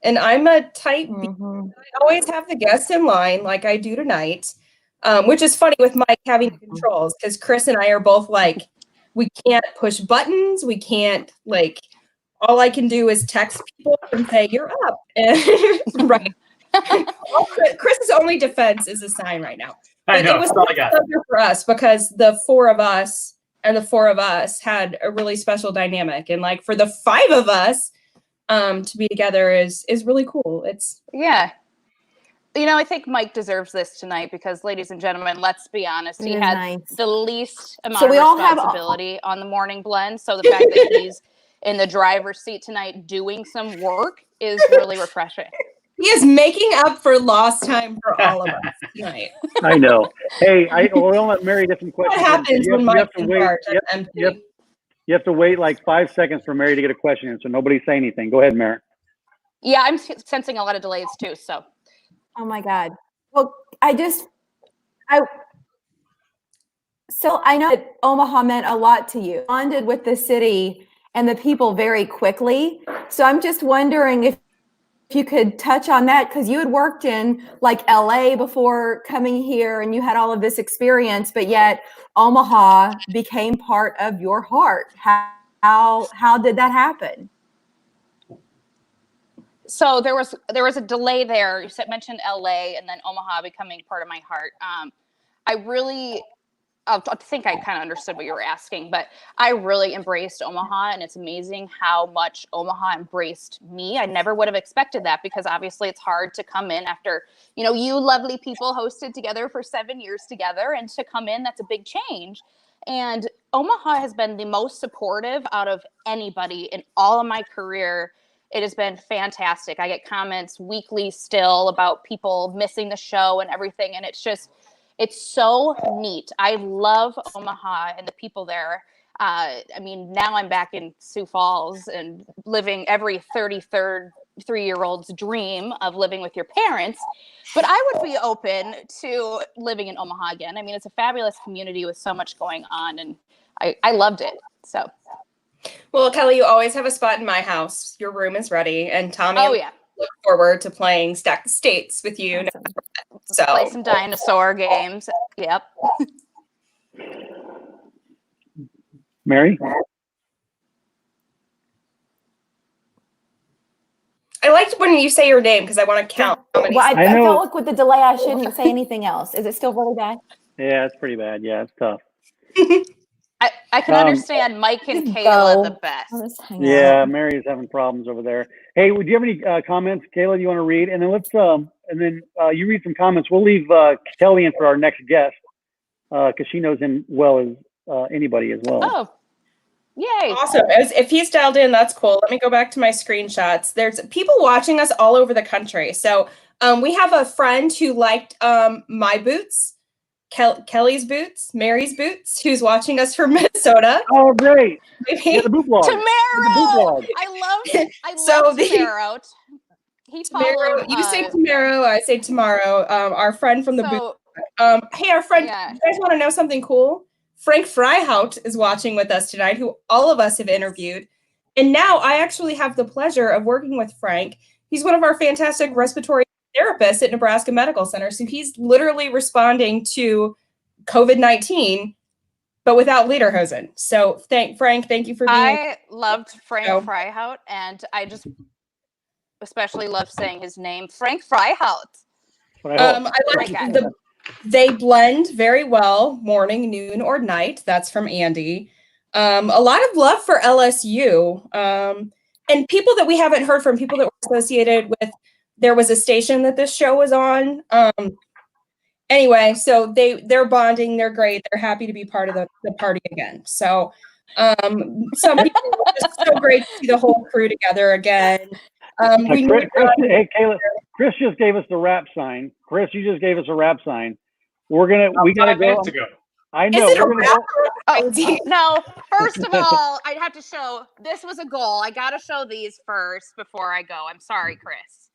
and I'm a type B. I always have the guests in line like I do tonight, which is funny with Mike having controls because Chris and I are both like, we can't push buttons. We can't all I can do is text people and say, you're up. And, right. Chris's only defense is a sign right now. I know. It was a pleasure for us because the 4 of us had a really special dynamic. And like for the 5 of us to be together is really cool. Yeah. You know, I think Mike deserves this tonight because, ladies and gentlemen, let's be honest. He had the least amount of responsibility on the morning blend. So the fact that he's in the driver's seat tonight doing some work is really refreshing. He is making up for lost time for all of us tonight. I know. Hey, we'll let Mary get some questions. What happens when Mike's in charge? You have to wait like 5 seconds for Mary to get a question in, so nobody say anything. Go ahead, Mary. Yeah, I'm sensing a lot of delays too, so. Oh my God. Well, so I know that Omaha meant a lot to you. Bonded with the city and the people very quickly. So I'm just wondering if you could touch on that because you had worked in like LA before coming here and you had all of this experience, but yet Omaha became part of your heart. How did that happen? So there was a delay there. You mentioned LA and then Omaha becoming part of my heart. I think I kind of understood what you were asking, but I really embraced Omaha, and it's amazing how much Omaha embraced me. I never would have expected that because obviously it's hard to come in after, you lovely people hosted together for 7 years together, and to come in, that's a big change. And Omaha has been the most supportive out of anybody in all of my career. It has been fantastic. I get comments weekly still about people missing the show and everything, and it's so neat. I love Omaha and the people there. Now I'm back in Sioux Falls and living every 33-year-old's dream of living with your parents. But I would be open to living in Omaha again. I mean, it's a fabulous community with so much going on, and I loved it. So. Well, Kelly, you always have a spot in my house. Your room is ready. And Tommy, look forward to playing Stack the States with you. Awesome. So play some dinosaur games. Yep. Mary? I liked when you say your name because I want to count how many. Well, I felt like with the delay, I shouldn't say anything else. Is it still really bad? Yeah, it's pretty bad. Yeah, it's tough. I can understand Mike and Kayla the best. Yeah, Mary's having problems over there. Hey, do you have any comments, Kayla? Do you want to read? And then you read some comments. We'll leave Kelly in for our next guest because she knows him well as anybody as well. Oh, Yay. Awesome. If he's dialed in, that's cool. Let me go back to my screenshots. There's people watching us all over the country. So we have a friend who liked my boots, Kelly's boots, Mary's boots, who's watching us from Minnesota. Oh, great. Maybe. Yeah, the boot blog. Tamaro! I love Tamaro. He followed you say tomorrow, I say tomorrow. Our friend from the boot. Hey, our friend, you guys want to know something cool? Frank Freihout is watching with us tonight, who all of us have interviewed. And now I actually have the pleasure of working with Frank. He's one of our fantastic respiratory therapists at Nebraska Medical Center. So he's literally responding to COVID-19, but without lederhosen. So Frank, thank you for being. I loved Frank Freihout, and I just especially love saying his name, Frank Freihout. I like they blend very well, morning, noon, or night. That's from Andy. A lot of love for LSU. And people that we haven't heard from, people that were associated with, there was a station that this show was on. Anyway, so they're bonding, they're great, they're happy to be part of the party again. So some people were just so great to see the whole crew together again. Hey, Kayla, Chris just gave us the rap sign. Chris, you just gave us a rap sign. We gotta go. I know. Is it a rap? No, first of all, I'd have to show, this was a goal. I got to show these first before I go. I'm sorry, Chris.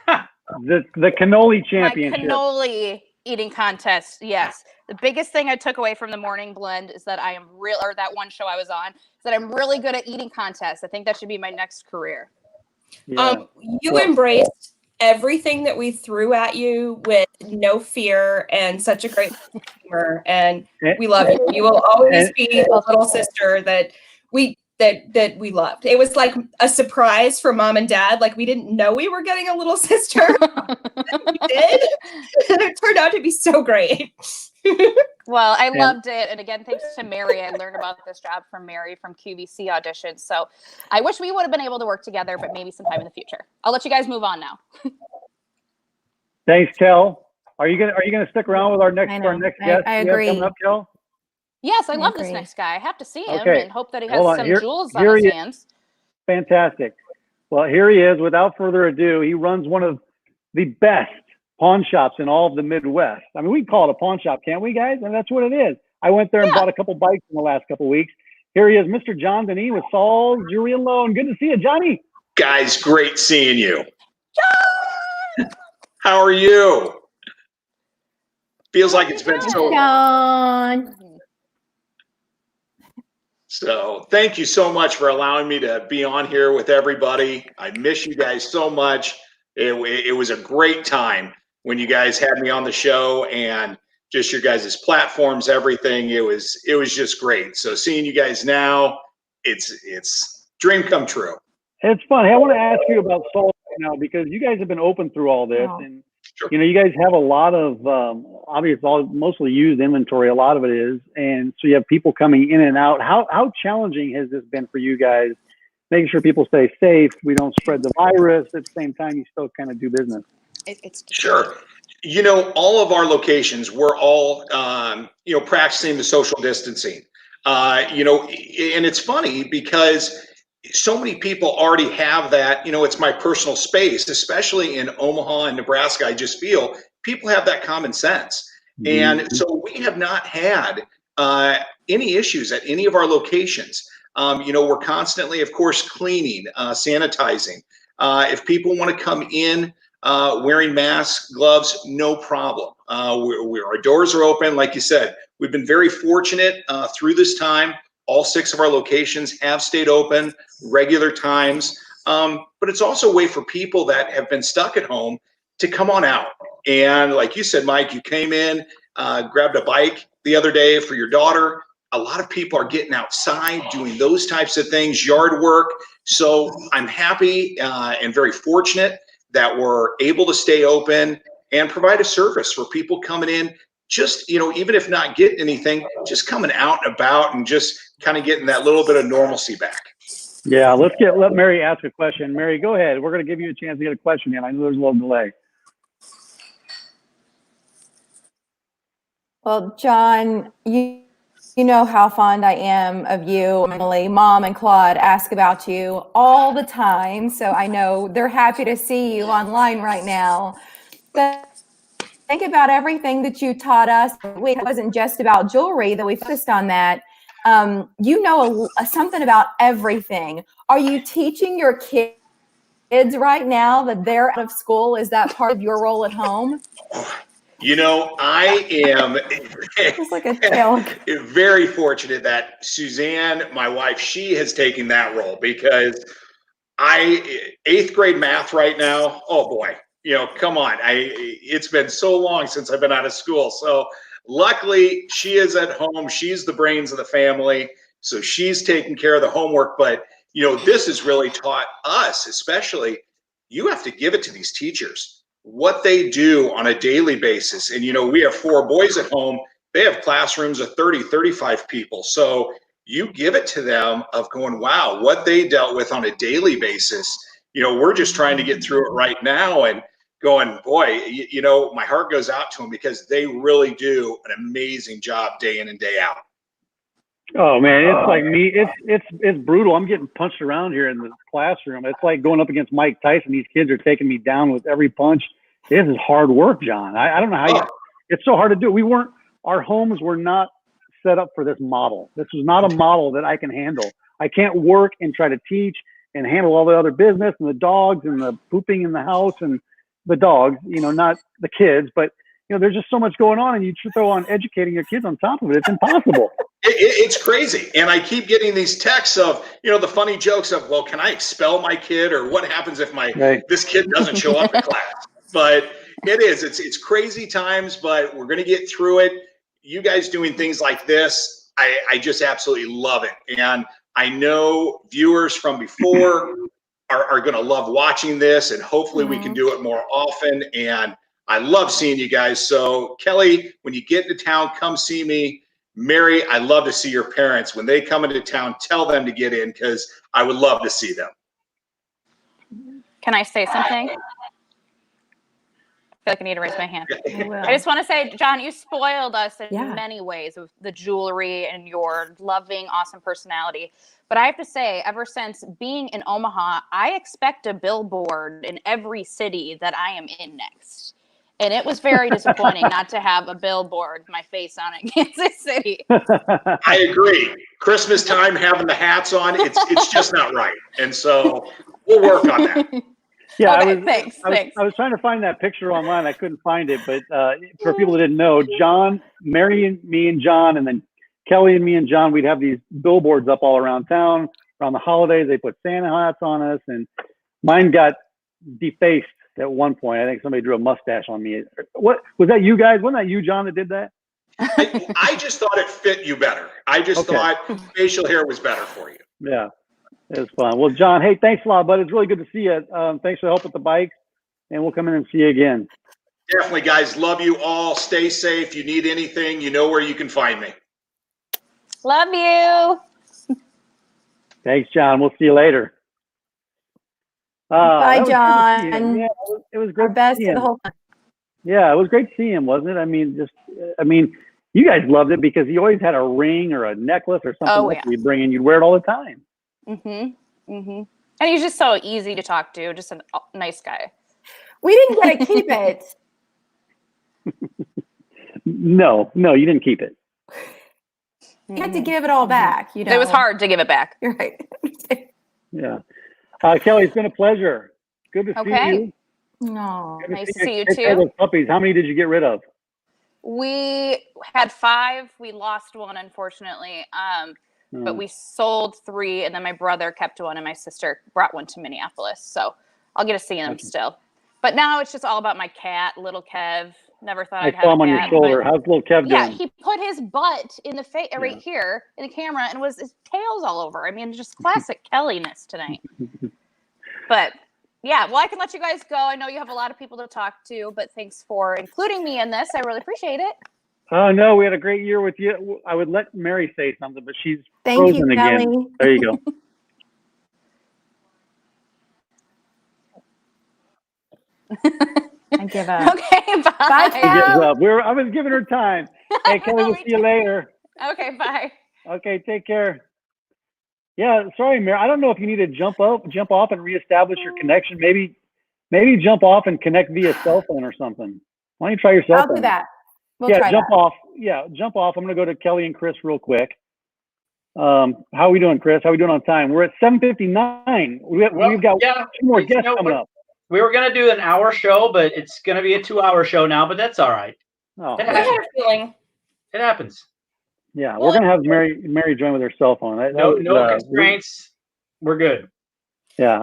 The cannoli championship. My cannoli eating contest. Yes. The biggest thing I took away from the morning blend is that I am or that one show I was on, is that I'm really good at eating contests. I think that should be my next career. Yeah. You embraced everything that we threw at you with no fear and such a great humor, and we love you. You will always be the little sister that we loved. It was like a surprise for mom and dad. Like, we didn't know we were getting a little sister. We did. And it turned out to be so great. Well, I loved it. And again, thanks to Mary. I learned about this job from Mary from QVC auditions. So I wish we would have been able to work together, but maybe sometime in the future. I'll let you guys move on now. Thanks, Kel. Are you gonna stick around with our next guest? I agree. Coming up, Kel? Yes, I love this next guy. I have to see him and hope that he has some jewels on here his hands. Fantastic. Well, here he is. Without further ado, he runs one of the best pawn shops in all of the Midwest. I mean, we can call it a pawn shop, can't we, guys? And that's what it is. I went there and bought a couple bikes in the last couple of weeks. Here he is, Mr. John Denis with Saul Jewelry and Loan. Good to see you, Johnny. Guys, great seeing you. John! How are you? Feels like it's been so long. So thank you so much for allowing me to be on here with everybody. I miss you guys so much. It was a great time when you guys had me on the show, and just your guys' platforms, everything. It was just great. So seeing you guys now, it's dream come true. It's fun. Hey, I want to ask you about Soul right now, because you guys have been open through all this, and you know, you guys have a lot of obviously mostly used inventory. A lot of it is, and so you have people coming in and out. How challenging has this been for you guys, making sure people stay safe, we don't spread the virus, at the same time you still kind of do business? It's sure. You know, all of our locations, we're all, practicing the social distancing. And it's funny because so many people already have that. It's my personal space, especially in Omaha and Nebraska. I just feel people have that common sense. Mm-hmm. And so we have not had any issues at any of our locations. We're constantly, of course, cleaning, sanitizing. If people want to come in, wearing masks, gloves, no problem. Our doors are open. Like you said, we've been very fortunate through this time. All 6 of our locations have stayed open, regular times. But it's also a way for people that have been stuck at home to come on out. And like you said, Mike, you came in, grabbed a bike the other day for your daughter. A lot of people are getting outside, doing those types of things, yard work. So I'm happy and very fortunate that we're able to stay open and provide a service for people coming in, just, even if not getting anything, just coming out and about and just kind of getting that little bit of normalcy back. Yeah, let Mary ask a question. Mary, go ahead. We're going to give you a chance to get a question in. I know there's a little delay. Well, John, you You know how fond I am of you, Emily. Mom and Claude ask about you all the time, so I know they're happy to see you online right now. But think about everything that you taught us. It wasn't just about jewelry that we focused on that. You know something about everything. Are you teaching your kids right now that they're out of school? Is that part of your role at home? You know, I am It's like a joke. very fortunate that Suzanne, my wife, she has taken that role because eighth grade math right now. Oh boy, come on. It's been so long since I've been out of school. So luckily she is at home. She's the brains of the family. So she's taking care of the homework. But, this has really taught us, especially, you have to give it to these teachers, what they do on a daily basis. And, we have 4 boys at home. They have classrooms of 30, 35 people. So you give it to them of going, wow, what they dealt with on a daily basis. We're just trying to get through it right now and going, boy, my heart goes out to them because they really do an amazing job day in and day out. Oh man, it's like me. It's brutal. I'm getting punched around here in the classroom. It's like going up against Mike Tyson. These kids are taking me down with every punch. This is hard work, John. I don't know how it's so hard to do. Our homes were not set up for this model. This was not a model that I can handle. I can't work and try to teach and handle all the other business and the dogs and the pooping in the house and the dogs, not the kids, but there's just so much going on, and you throw on educating your kids on top of it. It's impossible. It's crazy. And I keep getting these texts of, the funny jokes of, well, can I expel my kid? Or what happens if this kid doesn't show up in class? But it's crazy times, but we're going to get through it. You guys doing things like this, I just absolutely love it. And I know viewers from before are going to love watching this, and hopefully we can do it more often. And I love seeing you guys. So Kelly, when you get into town, come see me. Mary, I love to see your parents. When they come into town, tell them to get in because I would love to see them. Can I say something? I feel like I need to raise my hand. I just want to say, John, you spoiled us in many ways with the jewelry and your loving, awesome personality. But I have to say, ever since being in Omaha, I expect a billboard in every city that I am in next. And it was very disappointing not to have a billboard, my face on it, Kansas City. I agree. Christmas time, having the hats on, it's just not right. And so we'll work on that. Yeah, okay, thanks. I was trying to find that picture online. I couldn't find it, but for people that didn't know, John, Mary, and me and John, and then Kelly and me and John, we'd have these billboards up all around town. Around the holidays, they put Santa hats on us, and mine got defaced at one point. I think somebody drew a mustache on me. What was that? You guys? Wasn't that you, John, that did that? I just thought it fit you better. I just thought facial hair was better for you. Yeah. It was fun. Well, John, hey, thanks a lot, bud. It's really good to see you. Thanks for the help with the bikes, and we'll come in and see you again. Definitely, guys. Love you all. Stay safe. You need anything, you know where you can find me. Love you. Thanks, John. We'll see you later. Bye, John. Yeah, it was great. Our best for the whole time. Yeah, it was great to see him, wasn't it? I mean, you guys loved it because he always had a ring or a necklace or something that we'd bring in. You'd wear it all the time. And he's just so easy to talk to. Just a nice guy. We didn't get to keep it. No, you didn't keep it. You had to give it all back. It was hard to give it back. You're right. Yeah. Kelly, it's been a pleasure. Good to see you. No, nice to see you too. Those puppies. How many did you get rid of? We had 5. We lost one, unfortunately. But we sold 3, and then my brother kept one, and my sister brought one to Minneapolis. So I'll get to see them still. But now it's just all about my cat, little Kev. Never thought I'd have a cat. I saw him on your shoulder. How's little Kev doing? Yeah, he put his butt in the face right here in the camera, and his tail's all over. I mean, just classic Kelly-ness tonight. But yeah, well, I can let you guys go. I know you have a lot of people to talk to, but thanks for including me in this. I really appreciate it. Oh, no, we had a great year with you. I would let Mary say something, but she's frozen again. Kelly. There you go. I give up. Okay, bye. Bye, Kev. I was giving her time. Hey, Kelly, we'll see you later. Okay, bye. Okay, take care. Yeah, sorry, Mary. I don't know if you need to jump off and reestablish your connection. Maybe jump off and connect via cell phone or something. Why don't you try your cell I'll phone? do that. We'll Yeah, try jump that. off. Yeah, jump off. I'm going to go to Kelly and Chris real quick. How are we doing, Chris? How are we doing on time? We're at 7:59. We've got two more guests coming up. We were going to do an hour show, but it's going to be a 2-hour show now, but that's all right. Oh, I had a feeling. It happens. yeah, we're going to have Mary join with her cell phone. No constraints. We're good. Yeah.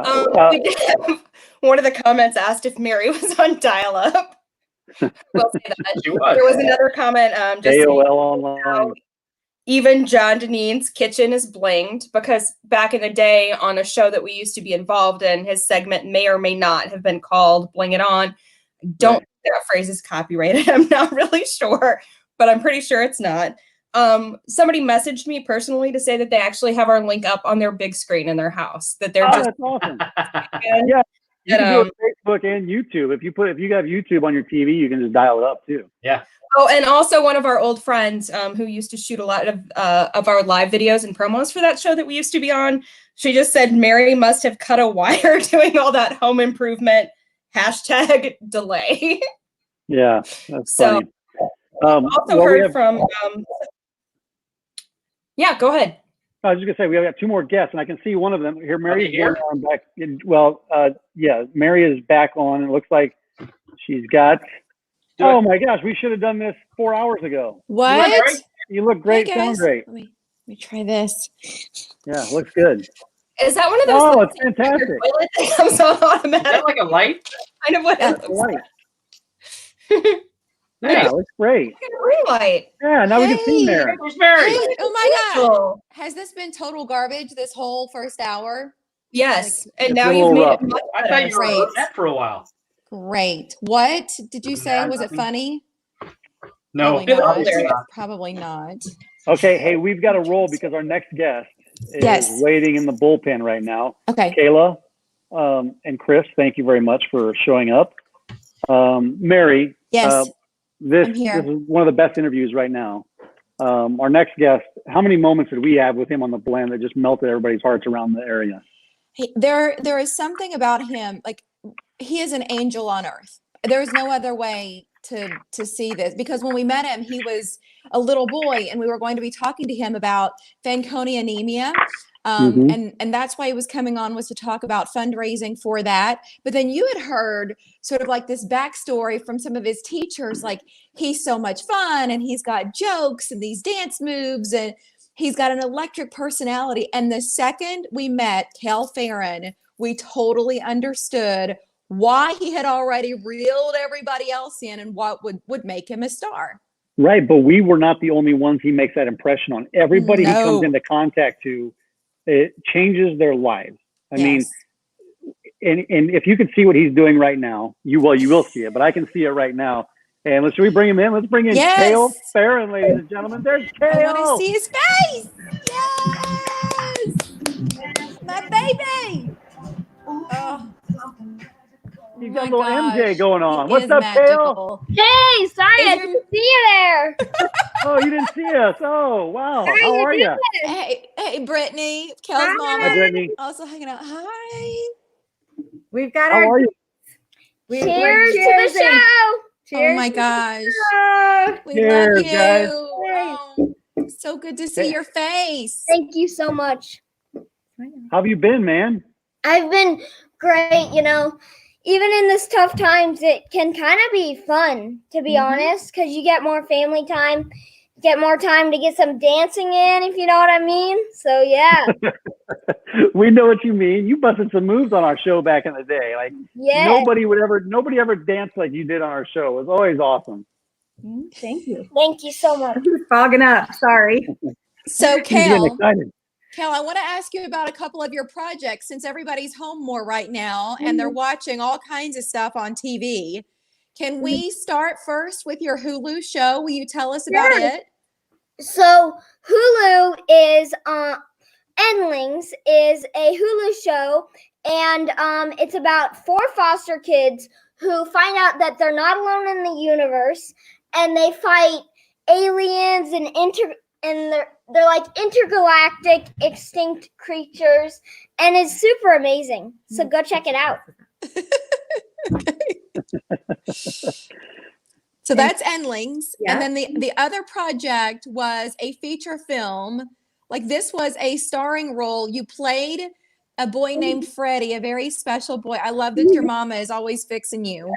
One of the comments asked if Mary was on dial-up. We'll say that. She was. There was another comment. Just AOL online. Even John Deneen's kitchen is blinged because back in the day on a show that we used to be involved in, his segment may or may not have been called Bling It On. Don't think that phrase is copyrighted. I'm not really sure, but I'm pretty sure it's not. Somebody messaged me personally to say that they actually have our link up on their big screen in their house. That they're just that's awesome. Yeah, you can do it on Facebook and YouTube. If you have YouTube on your TV, you can just dial it up too. Yeah. Oh, and also one of our old friends who used to shoot a lot of our live videos and promos for that show that we used to be on. She just said Mary must have cut a wire doing all that home improvement #delay. Yeah, that's funny. Also heard from. Yeah, go ahead. I was just gonna say we have 2 more guests, and I can see one of them here. Mary's here? back. Yeah, Mary is back on. It looks like she's got. Oh my gosh, we should have done this 4 hours ago. What? You look great, Hey, sound guys. great. Let me try this. Yeah, looks good. Is that one of those? Oh, it's fantastic. Toilet that comes on automatic. Is that like a light? Kind of what it That's looks right. Yeah, it looks great. like. A ring light. Yeah, now we can see Hey. Mary. Where's Mary? Hey, oh my God. Cool. Has this been total garbage this whole first hour? Yes, and It's now a you've little made rough. it much I better. thought you were Great. on that for a while. Great. What did you say? Yeah, Was it nothing. funny? No. It was Probably hilarious. not. Probably not. Okay, hey, we've got to roll because our next guest is Yes. waiting in the bullpen right now. Okay. Kayla and Chris, thank you very much for showing up. Mary, Yes. this I'm here. is one of the best interviews right now. Our next guest, how many moments did we have with him on the blend that just melted everybody's hearts around the area? There is something about him, like he is an angel on earth. There's no other way to see this, because when we met him, he was a little boy and we were going to be talking to him about Fanconi anemia. And that's why he was coming on, was to talk about fundraising for that. But then you had heard sort of like this backstory from some of his teachers, like he's so much fun and he's got jokes and these dance moves and he's got an electric personality. And the second we met Cal Farron, we totally understood why he had already reeled everybody else in and what would make him a star. Right, but we were not the only ones he makes that impression on. Everybody he comes into contact to, it changes their lives. I mean, and if you could see what he's doing right now, you will see it, but I can see it right now. And should we bring him in? Let's bring in Kale Farron, ladies and gentlemen. There's Kale. I want to see his face. Yes, my baby. Oh. You've got a little MJ going on. What's up, magical. Kale? Hey, sorry I didn't see you there. Oh, you didn't see us. Oh, wow. How are you? Hey, Brittany, Kel's mom. Hi, Brittany. Also hanging out. Hi. We've got How are you? Cheers to the show. Cheers. Oh my gosh. We Cheers, love you. guys. Oh, so good to see your face. Thank you so much. How have you been, man? I've been great, even in this tough times, it can kind of be fun, to be honest, because you get more family time, get more time to get some dancing in, if you know what I mean. So, yeah. We know what you mean. You busted some moves on our show back in the day. Like nobody ever danced like you did on our show. It was always awesome. Thank you. Thank you so much. Fogging up. Sorry. So, She's getting excited. Cal, I want to ask you about a couple of your projects, since everybody's home more right now and they're watching all kinds of stuff on TV. Can we start first with your Hulu show? Will you tell us about it? So Hulu is Endlings is a Hulu show, and it's about 4 foster kids who find out that they're not alone in the universe, and they fight aliens and and they're like intergalactic extinct creatures, and it's super amazing. So go check it out. So that's Endlings. Yeah. And then the other project was a feature film. Like this was a starring role. You played a boy named Freddie, a very special boy. I love that your mama is always fixing you.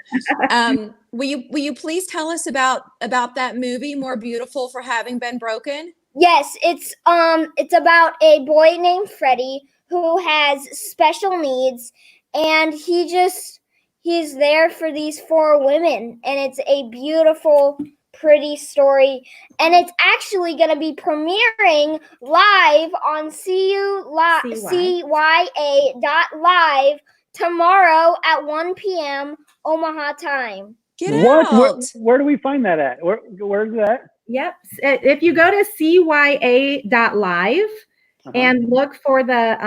Will you please tell us about that movie, More Beautiful for Having Been Broken? Yes, it's about a boy named Freddie who has special needs, and he's there for these 4 women, and it's a beautiful, pretty story, and it's actually going to be premiering live on CYA.live tomorrow at 1 p.m. Omaha time. Get What? out! Where do we find that at? Where's that? Yep. If you go to CYA.live and look for the,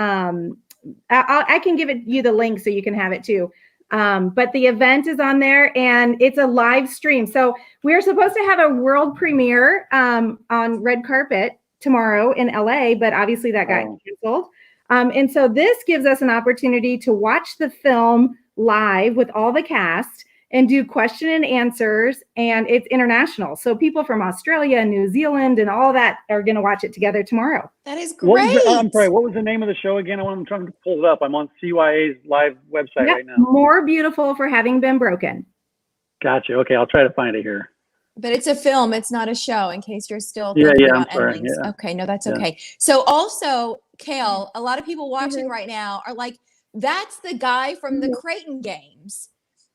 I can give you the link so you can have it too. But the event is on there and it's a live stream. So we're supposed to have a world premiere on red carpet tomorrow in LA, but obviously that got canceled. And so this gives us an opportunity to watch the film live with all the cast and do question and answers, and it's international. So people from Australia and New Zealand and all that are going to watch it together tomorrow. That is great. I'm sorry, what was the name of the show again? I'm trying to pull it up. I'm on CYA's live website right now. More Beautiful for Having Been Broken. Gotcha. Okay, I'll try to find it here. But it's a film. It's not a show, in case you're still Yeah, thinking yeah, about I'm sorry, Endlings. yeah. Okay, no, that's Yeah. okay. So also, Kale, a lot of people watching right now are like, that's the guy from the Creighton games.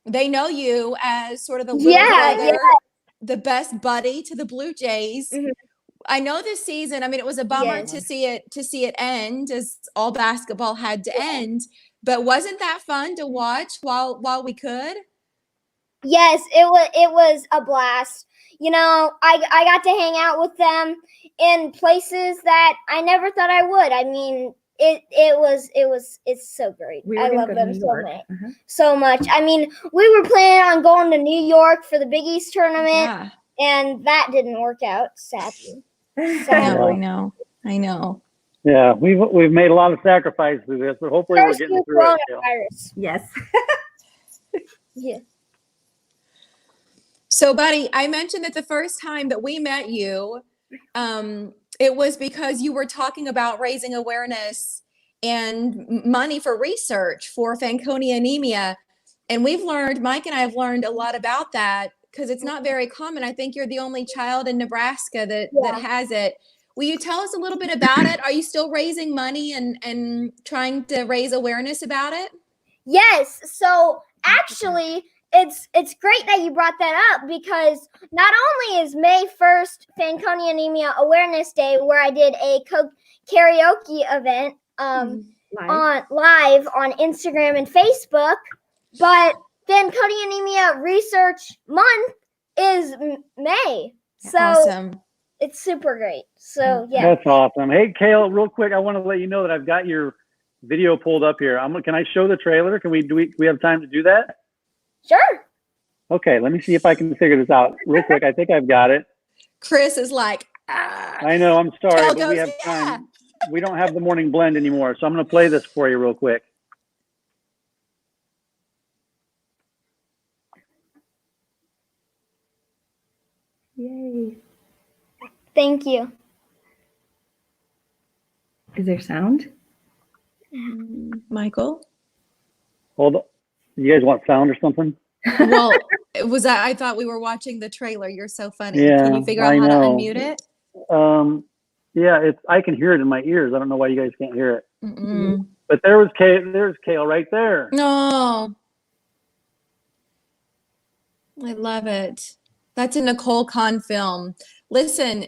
They know you as sort of the little brother, the best buddy to the Blue Jays. I know this season, I mean, it was a bummer to see it end, as all basketball had to end. But wasn't that fun to watch while we could? Yes, it was a blast. You know, I got to hang out with them in places that I never thought I would. I mean, it's so great. I love them so much. I mean, we were planning on going to New York for the Big East tournament, and that didn't work out, sadly. I know. Yeah, we've made a lot of sacrifices through this, but hopefully we're getting through it. Yes. Yeah. So, buddy, I mentioned that the first time that we met you, it was because you were talking about raising awareness and money for research for Fanconi anemia. And Mike and I have learned a lot about that because it's not very common. I think you're the only child in Nebraska that has it. Will you tell us a little bit about it? Are you still raising money and trying to raise awareness about it? Yes. So actually, it's great that you brought that up, because not only is May 1st Fanconi Anemia Awareness Day, where I did a karaoke event live on Instagram and Facebook, but Fanconi Anemia Research Month is May. So awesome. It's super great. So yeah. That's awesome. Hey, Kayla, real quick, I want to let you know that I've got your video pulled up here. Can I show the trailer? Can we have time to do that? Sure. Okay, let me see if I can figure this out real quick. I think I've got it. Chris is like, I know, I'm sorry, but we have time. We don't have the morning blend anymore, so I'm going to play this for you real quick. Yay. Thank you. Is there sound? Michael? Hold on. You guys want sound or something? Well, I thought we were watching the trailer. You're so funny. Yeah, can you figure out how to unmute it? Yeah, I can hear it in my ears. I don't know why you guys can't hear it. Mm-mm. But there's Kale right there. No. I love it. That's a Nicole Kahn film. Listen,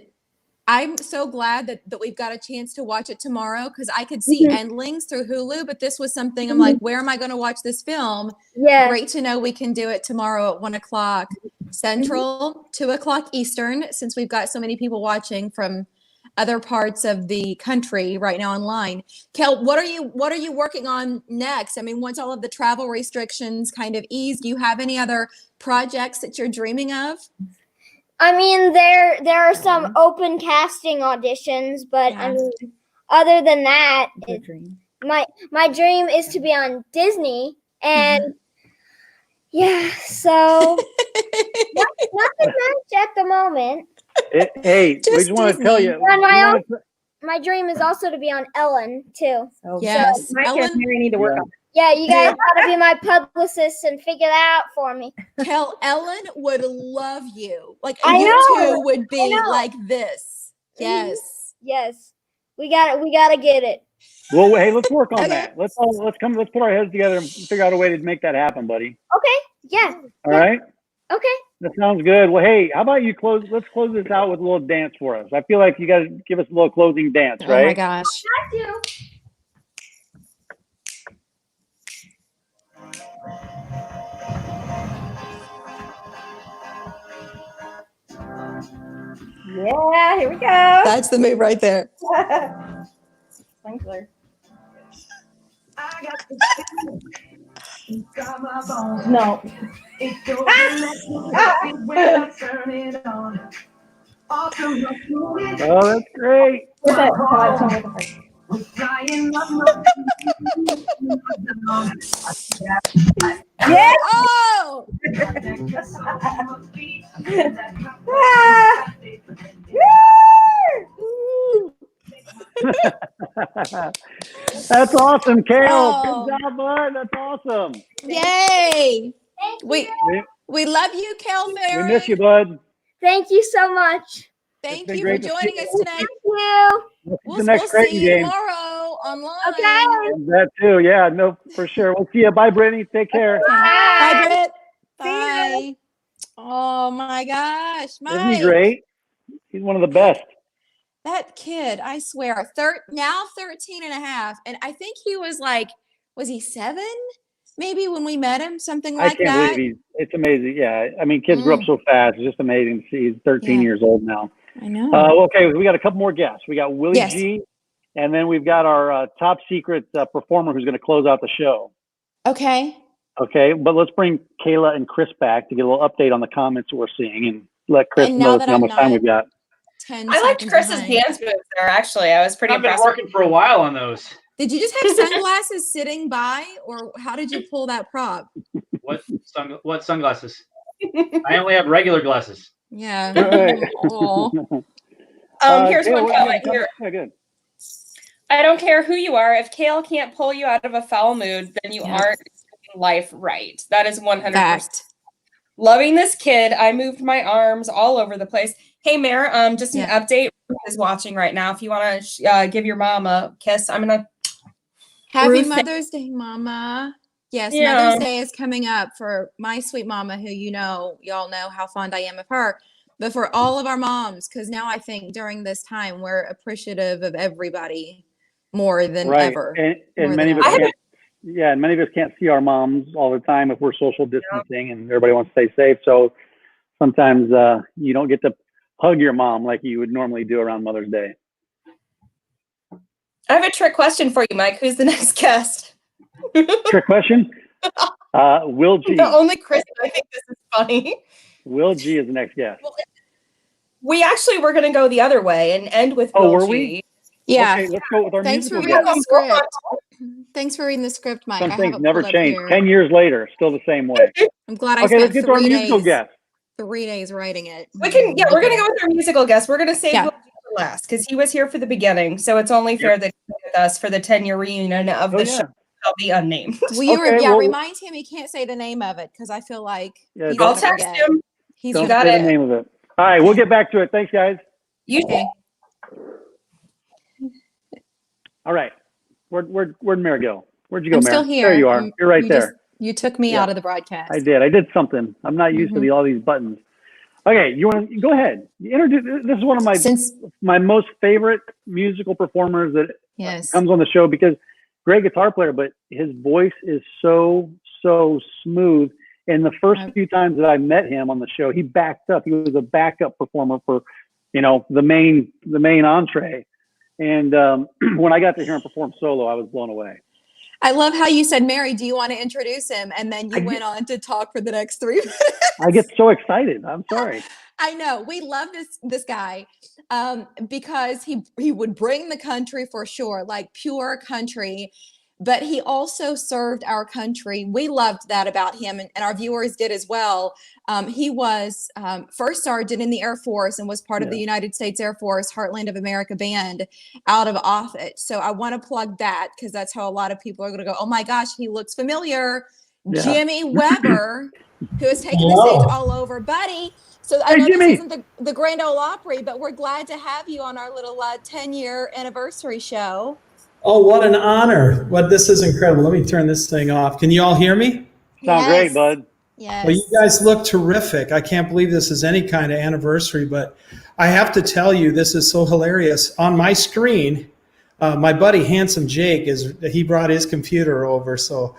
I'm so glad that we've got a chance to watch it tomorrow, because I could see Endlings through Hulu, but this was something I'm like, where am I going to watch this film? Yeah. Great to know we can do it tomorrow at 1:00 Central, 2:00 Eastern, since we've got so many people watching from other parts of the country right now online. Kel, what are you working on next? I mean, once all of the travel restrictions kind of ease, do you have any other projects that you're dreaming of? I mean, there are some open casting auditions, but I mean, other than that, my dream is to be on Disney, and yeah, so nothing much at the moment. Hey, we just want to tell you. And my dream is also to be on Ellen too. Oh, yes, So, Mike and Mary need to work on it. yeah, you guys gotta be my publicist and figure that out for me. Ellen would love you. Like I you know. two would be I know. like this. Yes. Yes. We gotta get it. Well, hey, let's work on that. Let's put our heads together and figure out a way to make that happen, buddy. Okay. Yeah. All right. Okay. That sounds good. Well, hey, how about let's close this out with a little dance for us. I feel like you got to give us a little closing dance, right? Oh my gosh. I do. Yeah, here we go. That's the move right there. Sprinkler. No. Oh, that's great. Yeah. Oh. That's awesome, Kayla. Oh. Good job, bud. That's awesome. Yay. Thank you. We love you, Kel We Fairy. miss you, bud. Thank you so much. Thank been you for great to joining see us you. today. Thank you. We'll, The next we'll Creighton see you game. tomorrow online. Okay. That too. Yeah, no, for sure. We'll see you. Bye, Brittany. Take care. Bye, Britt. See ya. Bye. Oh my gosh, Isn't he Mike. great? He's one of the best. That kid, I swear, now 13 and a half. And I think he was he 7? Maybe when we met him, something like I can't that. believe it's amazing. Yeah. I mean, kids grow up so fast. It's just amazing to see. He's 13 years old now. I know. Okay. We got a couple more guests. We got Willie Yes. G, and then we've got our top secret performer who's going to close out the show. Okay. Okay. But let's bring Kayla and Chris back to get a little update on the comments we're seeing and let Chris And know now that how I'm much time not we've got. 10 I liked seconds Chris's behind. dance moves there, actually. I was pretty I've been impressed. working for a while on those. Did you just have sunglasses sitting by, or how did you pull that prop? What sunglasses? I only have regular glasses. Yeah. Right. Aw. Here's Kayla, one what comment you got? here. Yeah, good. I don't care who you are. If Kale can't pull you out of a foul mood, then you Yeah. aren't doing life right. That is 100%. Fact. Loving this kid. I moved my arms all over the place. Hey, Mare, just an update. Ruth is watching right now. If you want to give your mom a kiss, I'm going to. Happy Ruth, Mother's Day, Mama. Yes, Yeah. Mother's Day is coming up for my sweet mama, who y'all know how fond I am of her, but for all of our moms, because now I think during this time we're appreciative of everybody more than ever. And many of us and many of us can't see our moms all the time if we're social distancing and everybody wants to stay safe. So sometimes you don't get to hug your mom like you would normally do around Mother's Day. I have a trick question for you, Mike. Who's the next guest? Trick question? Will G. No, only Chris. I think this is funny. Will G is the next guest. We actually were going to go the other way and end with Will were G. we? Yeah. Okay, let's go with our Thanks for musical reading guest. the script. Thanks for reading the script, Mike. Some I have things it never pulled up changed. here. 10 years later, still the same way. I'm glad I Okay, let's spent get to our 3 musical days. guest. 3 days writing it. We're going to go with our musical guest. We're going to save Will G for last because he was here for the beginning. So it's only fair that he's with us for the 10-year reunion of the show. Shall be unnamed. Will you remind him he can't say the name of it because I feel like he's I'll gonna text forget. him. Don't say the name of it. All right, we'll get back to it. Thanks, guys. Okay. All right. Where'd Mary go? Where'd you go, I'm Mary? still here. There you are. You're right there. You took me out of the broadcast. I did. I did something. I'm not used to all these buttons. Okay, you want to go ahead? Introduce. This is one of my most favorite musical performers that comes on the show because great guitar player, but his voice is so smooth. And the first few times that I met him on the show, he backed up. He was a backup performer for, the main entree. And when I got to hear him perform solo, I was blown away. I love how you said, Mary, do you want to introduce him? And then you went on to talk for the next 3 minutes. I get so excited. I'm sorry. I know we love this guy because he would bring the country for sure, like pure country, but he also served our country. We loved that about him, and our viewers did as well. He was first sergeant in the Air Force and was part of the United States Air Force Heartland of America Band out of Offutt. So I want to plug that because that's how a lot of people are going to go, oh my gosh, he looks familiar. Yeah. Jimmy Weber, who has taken the stage all over, buddy. So I know this isn't the Grand Ole Opry, but we're glad to have you on our little 10-year anniversary show. Oh, what an honor. This is incredible. Let me turn this thing off. Can you all hear me? Sounds great, bud. Yes. Well, you guys look terrific. I can't believe this is any kind of anniversary, but I have to tell you, this is so hilarious. On my screen, my buddy Handsome Jake, he brought his computer over. So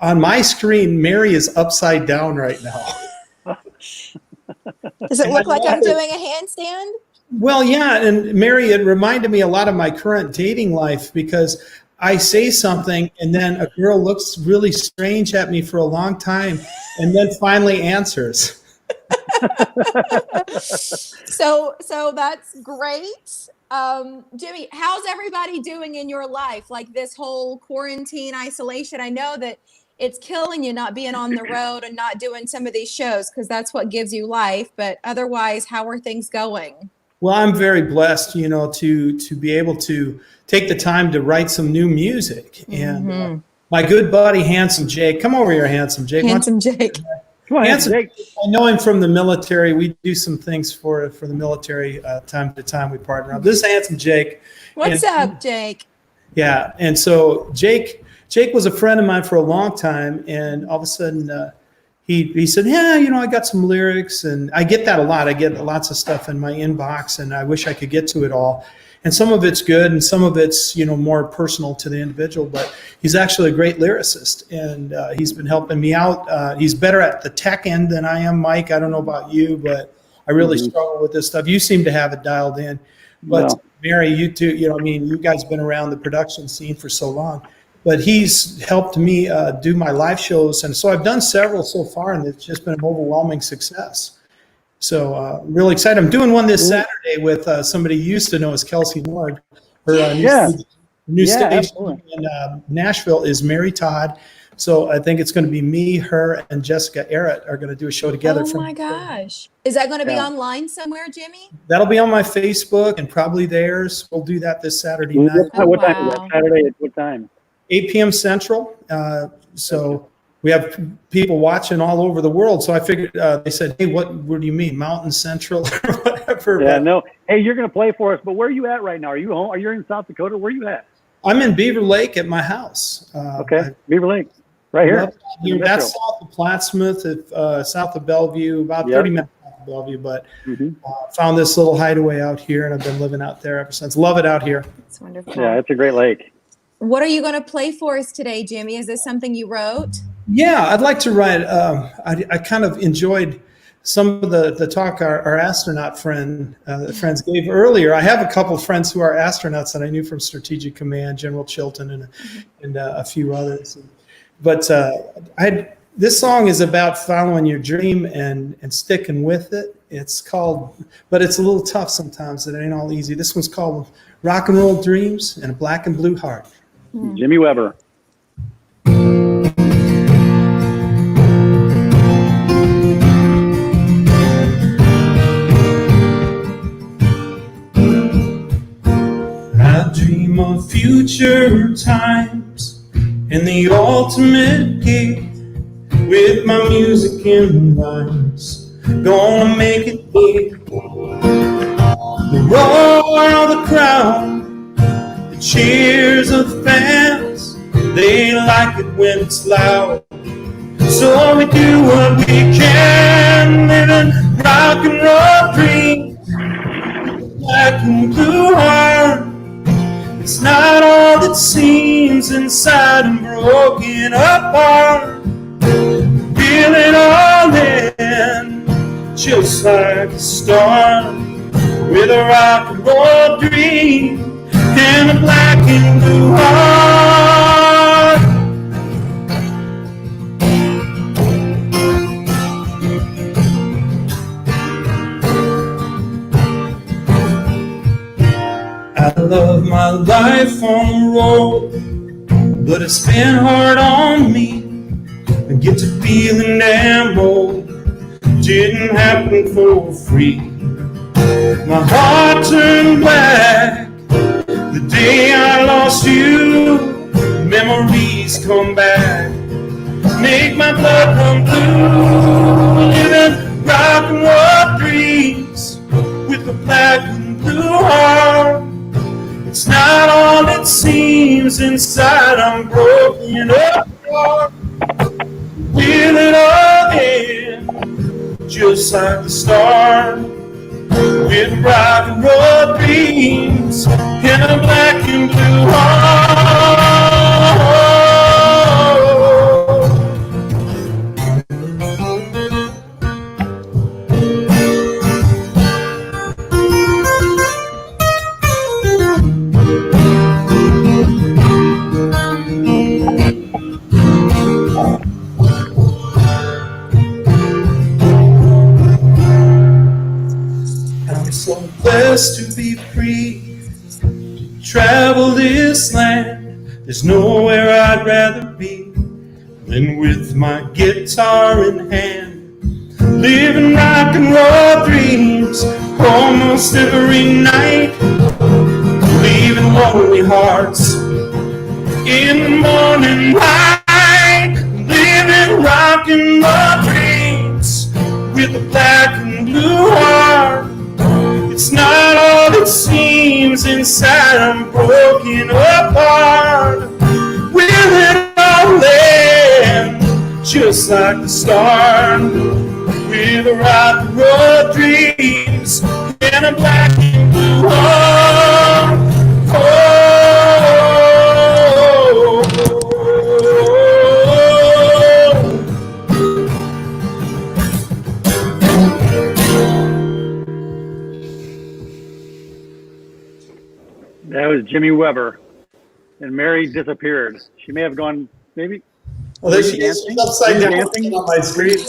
on my screen, Mary is upside down right now. Does it look like I'm doing a handstand? Well, yeah. And Mary, it reminded me a lot of my current dating life because I say something and then a girl looks really strange at me for a long time and then finally answers. So that's great. Jimmy, how's everybody doing in your life? Like this whole quarantine isolation. I know that it's killing you not being on the road and not doing some of these shows because that's what gives you life. But otherwise, how are things going? Well, I'm very blessed, to be able to take the time to write some new music. And my good buddy, Handsome Jake, come over here, Handsome Jake. Handsome Jake. Come on, Handsome Jake. I know him from the military. We do some things for the military time to time. We partner up. This is Handsome Jake. What's up, Jake? Yeah, and so Jake was a friend of mine for a long time, and all of a sudden he said, yeah, I got some lyrics, and I get that a lot. I get lots of stuff in my inbox, and I wish I could get to it all. And some of it's good, and some of it's, more personal to the individual, but he's actually a great lyricist, and he's been helping me out. He's better at the tech end than I am, Mike. I don't know about you, but I really struggle with this stuff. You seem to have it dialed in. But Mary, you too, you guys have been around the production scene for so long. But he's helped me do my live shows. And so I've done several so far, and it's just been an overwhelming success. So really excited. I'm doing one this Saturday with somebody you used to know as Kelsey Ward. Her new station in Nashville is Mary Todd. So I think it's going to be me, her, and Jessica Arrett are going to do a show together. Oh my gosh. Is that going to be online somewhere, Jimmy? That'll be on my Facebook and probably theirs. We'll do that this Saturday night. What time is that? Saturday at what time? 8 p.m. Central. So we have people watching all over the world. So I figured they said, hey, what do you mean? Mountain Central or whatever. Yeah, no. Hey, you're going to play for us, but where are you at right now? Are you home? Are you in South Dakota? Where are you at? I'm in Beaver Lake at my house. Okay. Beaver Lake. Right here. That's south of Plattsmouth, south of Bellevue, about 30 minutes south of Bellevue. But found this little hideaway out here, and I've been living out there ever since. Love it out here. It's wonderful. Yeah, it's a great lake. What are you going to play for us today, Jimmy? Is this something you wrote? Yeah, I'd like to write. I kind of enjoyed some of the talk our astronaut friends gave earlier. I have a couple of friends who are astronauts that I knew from Strategic Command, General Chilton and a few others. But this song is about following your dream and sticking with it. But it's a little tough sometimes. It ain't all easy. This one's called Rock and Roll Dreams and a Black and Blue Heart. Jimmy Weber. I dream of future times and the ultimate gig with my music and rhymes. Gonna make it big. The roar of the crowd, the cheers of the fans, they like it when it's loud. So we do what we can, living rock and roll dreams, black and blue heart. It's not all that seems inside and broken apart. Feel it all in, just like a storm, with a rock and roll dream and a black and blue heart. I love my life on the road, but it's been hard on me. I get to feeling damn old. Didn't happen for free. My heart turned black the day I lost you. Memories come back, make my blood run blue. Living rock and roll dreams with a black and blue heart. It's not all it seems. Inside I'm broken apart. Will it all end just like the start? With rock and roll dreams and a black and blue heart. I'm so blessed to be free, to travel this land. There's nowhere I'd rather be than with my guitar in hand, living rock and roll dreams almost every night, leaving lonely hearts in the morning light, living rock and roll dreams with a black and blue heart. It's not all it seems. Inside I'm broken apart. Will it all end just like the start? With a rock and roll dreams and a black and blue heart. That was Jimmy Weber, and Mary disappeared. She may have gone, maybe. Well, there she is. She's upside down dancing on my screen.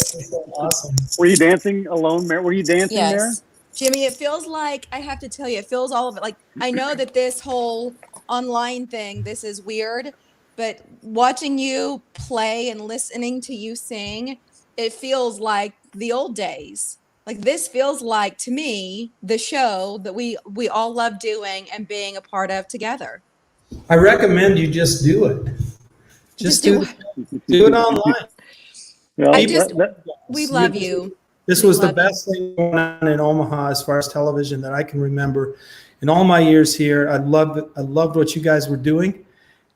Awesome. Were you dancing alone, Mary? Were you dancing there? Yes. Jimmy, it feels like, I have to tell you, it feels all of it. Like, I know that this whole online thing, this is weird, but watching you play and listening to you sing, it feels like the old days. Like, this feels like, to me, the show that we all love doing and being a part of together. I recommend you just do it. Just do it online. Well, we love you. This was the best thing going on in Omaha as far as television that I can remember in all my years here. I loved what you guys were doing,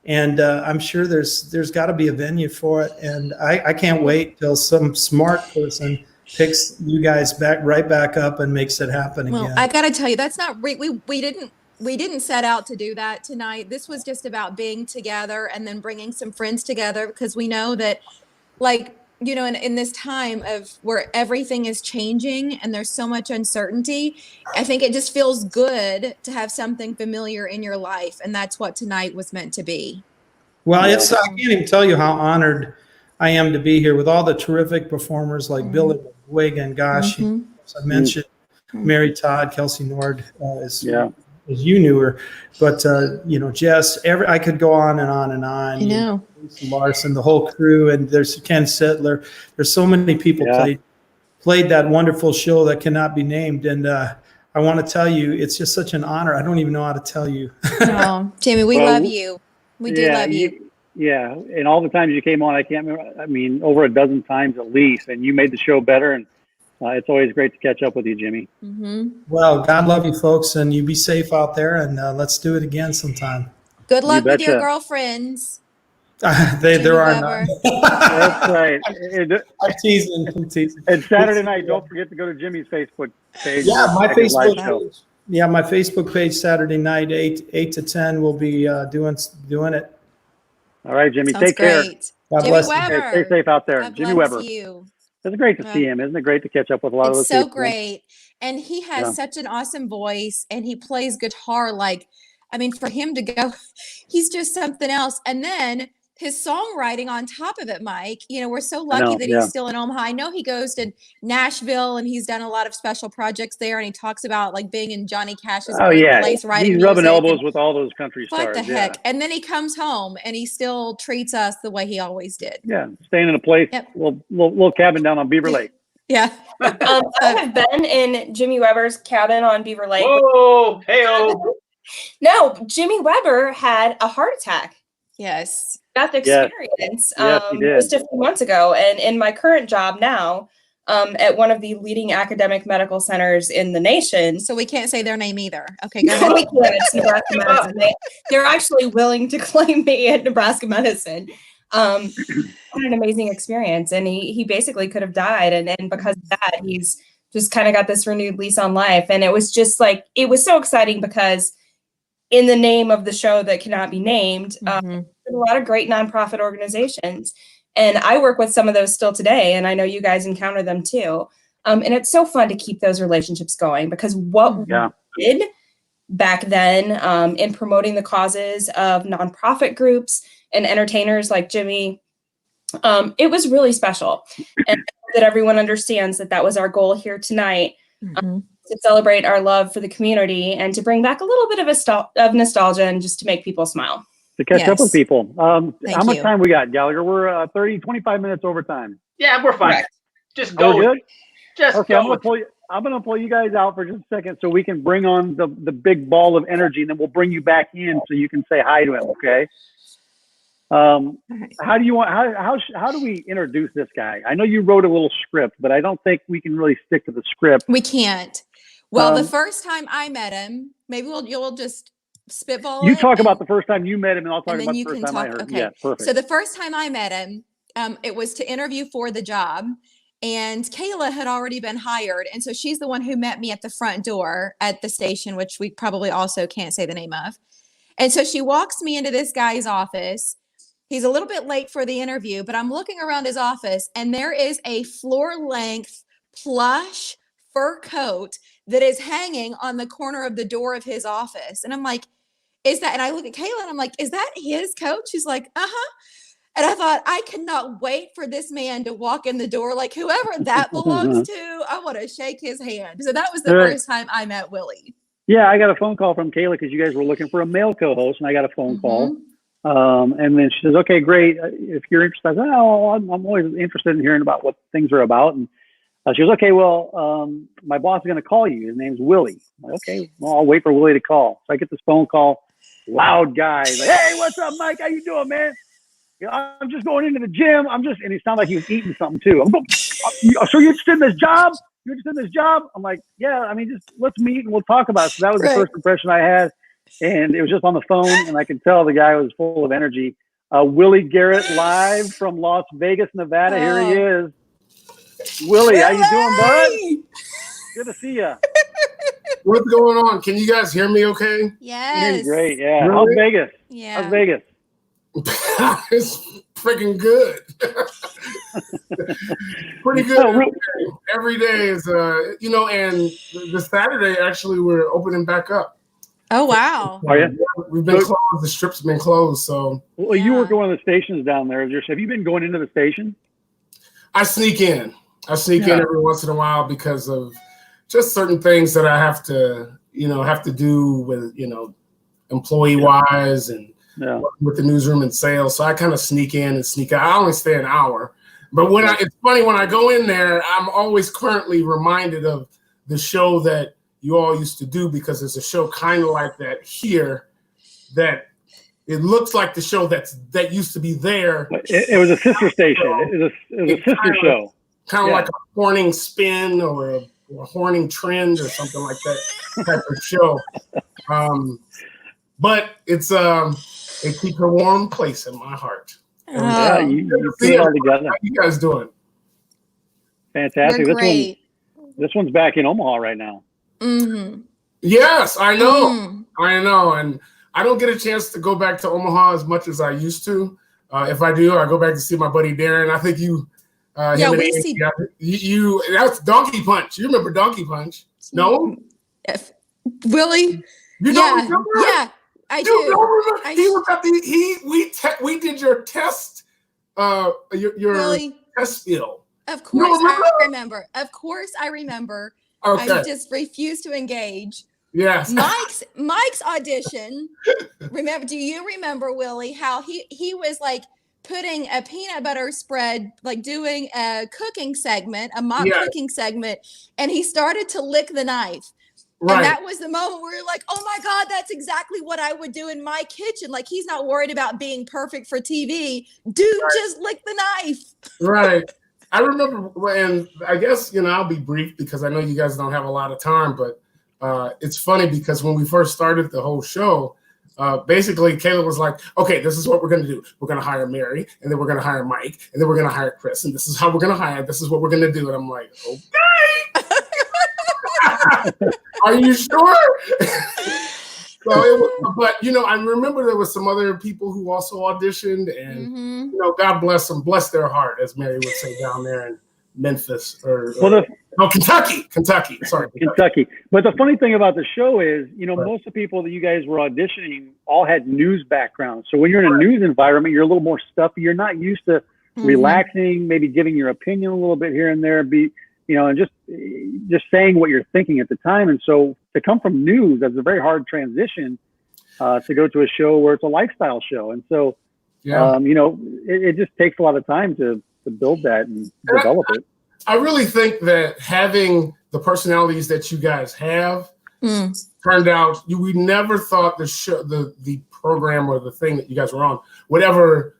and I'm sure there's got to be a venue for it. And I can't wait till some smart person picks you guys right back up and makes it happen again. Well, I got to tell you, that's not we didn't set out to do that tonight. This was just about being together and then bringing some friends together, because we know that, like, you know, in this time of where everything is changing and there's so much uncertainty, I think it just feels good to have something familiar in your life. And that's what tonight was meant to be. Well, I can't even tell you how honored I am to be here with all the terrific performers like Billy Wig and gosh, as I mentioned, Mary Todd, Kelsey Nord, as you knew her, but you know, Jess. I could go on and on and on. I know. Larson, the whole crew, and there's Ken Sittler. There's so many people played that wonderful show that cannot be named, and I want to tell you, it's just such an honor. I don't even know how to tell you. Oh, Jamie, we love you. We do love you. Yeah, and all the times you came on, I can't remember. I mean, over a dozen times at least, and you made the show better. And it's always great to catch up with you, Jimmy. Well, God love you, folks, and you be safe out there. And let's do it again sometime. Good luck with your girlfriends. There are none. That's right. I'm teasing. And Saturday night, don't forget to go to Jimmy's Facebook page. Yeah, my Facebook page. Yeah, my Facebook page Saturday night, 8 to 10. We'll be doing it. All right, Jimmy. Sounds take care. God Jimmy bless Weber. you. Stay safe out there. God Jimmy bless Weber. You. It's great to see him. Isn't it great to catch up with a lot of those people? It's so great. And he has such an awesome voice, and he plays guitar like, I mean, for him to go, he's just something else. And then his songwriting on top of it, Mike. You know, we're so lucky that he's still in Omaha. I know he goes to Nashville and he's done a lot of special projects there, and he talks about like being in Johnny Cash's birthplace, writing he's rubbing music elbows with all those country stars. What the heck? And then he comes home and he still treats us the way he always did. Yeah, staying in a place, little cabin down on Beaver Lake. Yeah. I have been in Jimmy Weber's cabin on Beaver Lake. Whoa, hey-o. No, Jimmy Weber had a heart attack. Yes. Got the experience he did. just a few months ago. And in my current job now, at one of the leading academic medical centers in the nation. So we can't say their name either. Okay, go ahead. We can't. It's Nebraska Medicine. They're actually willing to claim me at Nebraska Medicine. What an amazing experience. And he basically could have died. And because of that, he's just kind of got this renewed lease on life. And it was just like, it was so exciting because in the name of the show that cannot be named, there's a lot of great nonprofit organizations. And I work with some of those still today. And I know you guys encounter them too. And it's so fun to keep those relationships going because what we did back then in promoting the causes of nonprofit groups and entertainers like Jimmy, it was really special. And that everyone understands that that was our goal here tonight, to celebrate our love for the community and to bring back a little bit of nostalgia and just to make people smile. To catch up with people. How much time we got, Gallagher? We're 25 minutes over time. Yeah, we're fine. Correct. Just go. Good? Just okay, go. I'm gonna pull you guys out for just a second so we can bring on the big ball of energy, and then we'll bring you back in so you can say hi to him. Okay. How do you want? How do we introduce this guy? I know you wrote a little script, but I don't think we can really stick to the script. We can't. Well, the first time I met him, maybe you'll just spitball. You talk about the first time you met him, and I'll talk about the first time I heard. Okay. Yeah, perfect. So the first time I met him, it was to interview for the job. And Kayla had already been hired. And so she's the one who met me at the front door at the station, which we probably also can't say the name of. And so she walks me into this guy's office. He's a little bit late for the interview, but I'm looking around his office and there is a floor-length plush fur coat that is hanging on the corner of the door of his office. And I'm like, is that? And I look at Kayla and I'm like, is that his coat? She's like, uh-huh. And I thought, I cannot wait for this man to walk in the door. Like, whoever that belongs to, I want to shake his hand. So that was the first time I met Willie. Yeah, I got a phone call from Kayla because you guys were looking for a male co-host, and I got a phone call. And then she says, okay, great. If you're interested, I said, oh, I'm always interested in hearing about what things are about. And she goes, okay, well, my boss is going to call you. His name's Willie. I'm like, okay, well, I'll wait for Willie to call. So I get this phone call, loud guy. He's like, hey, what's up, Mike? How you doing, man? I'm just going into the gym. And he sounded like he was eating something too. So you're interested in this job? You're interested in this job? I'm like, yeah, I mean, just let's meet and we'll talk about it. So that was the first impression I had. And it was just on the phone, and I could tell the guy was full of energy. Willie Garrett live from Las Vegas, Nevada. Here he is. Willie, how you doing, bud? Good to see you. What's going on? Can you guys hear me okay? Yes. Great, yeah. Really? How's Vegas? Yeah. How's Vegas? It's freaking good. Pretty good. Every day is, and the Saturday, actually, we're opening back up. Oh, wow. Are you? We've been closed. The strip's been closed. So. Well, you work at one of the stations down there. Have you been going into the station? I sneak in. in every once in a while because of just certain things that I have to do with, employee wise and with the newsroom and sales. So I kind of sneak in and sneak out. I only stay an hour. But it's funny, when I go in there, I'm always currently reminded of the show that you all used to do, because there's a show kind of like that here that it looks like the show that used to be there. It was a sister station. It was a sister show. Kind of like a Horning Spin or a Horning Trend or something like that type of show. But it's it keeps a warm place in my heart. Yeah, you put it all together. How you guys doing? Fantastic. We're great. This one's back in Omaha right now. Mm-hmm. Yes, I know. I know. And I don't get a chance to go back to Omaha as much as I used to. If I do, I go back to see my buddy Darren. I think you. We see. You. That's Donkey Punch. You remember Donkey Punch? No. Willie. You don't remember? Yeah. I do. Remember? I He was at the we did your test, your Really? test spiel. Of course I remember. Of course I remember. Okay. I just refused to engage. Yes. Mike's audition. Remember? Do you remember, Willie, how he was like putting a peanut butter spread, like doing a cooking segment, a mock cooking segment, and he started to lick the knife. Right. And that was the moment where you're like, oh my God, that's exactly what I would do in my kitchen. Like, he's not worried about being perfect for TV. Dude, just lick the knife. Right. I remember, and I guess, I'll be brief because I know you guys don't have a lot of time, but it's funny because when we first started the whole show, basically Kayla was like, okay, this is what we're going to do. We're going to hire Mary, and then we're going to hire Mike, and then we're going to hire Chris, and this is how we're going to hire. This is what we're going to do. And I'm like, okay. Are you sure? But I remember there was some other people who also auditioned, and God bless them, bless their heart, as Mary would say down there in Memphis Kentucky. Sorry, Kentucky. But the funny thing about the show is, most of the people that you guys were auditioning all had news backgrounds. So when you're in a news environment, you're a little more stuffy. You're not used to relaxing, maybe giving your opinion a little bit here and there, and just saying what you're thinking at the time. And so to come from news, that's a very hard transition to go to a show where it's a lifestyle show. And so, it just takes a lot of time to build that and develop it. I really think that having the personalities that you guys have turned out, we never thought the show, the program or the thing that you guys were on would ever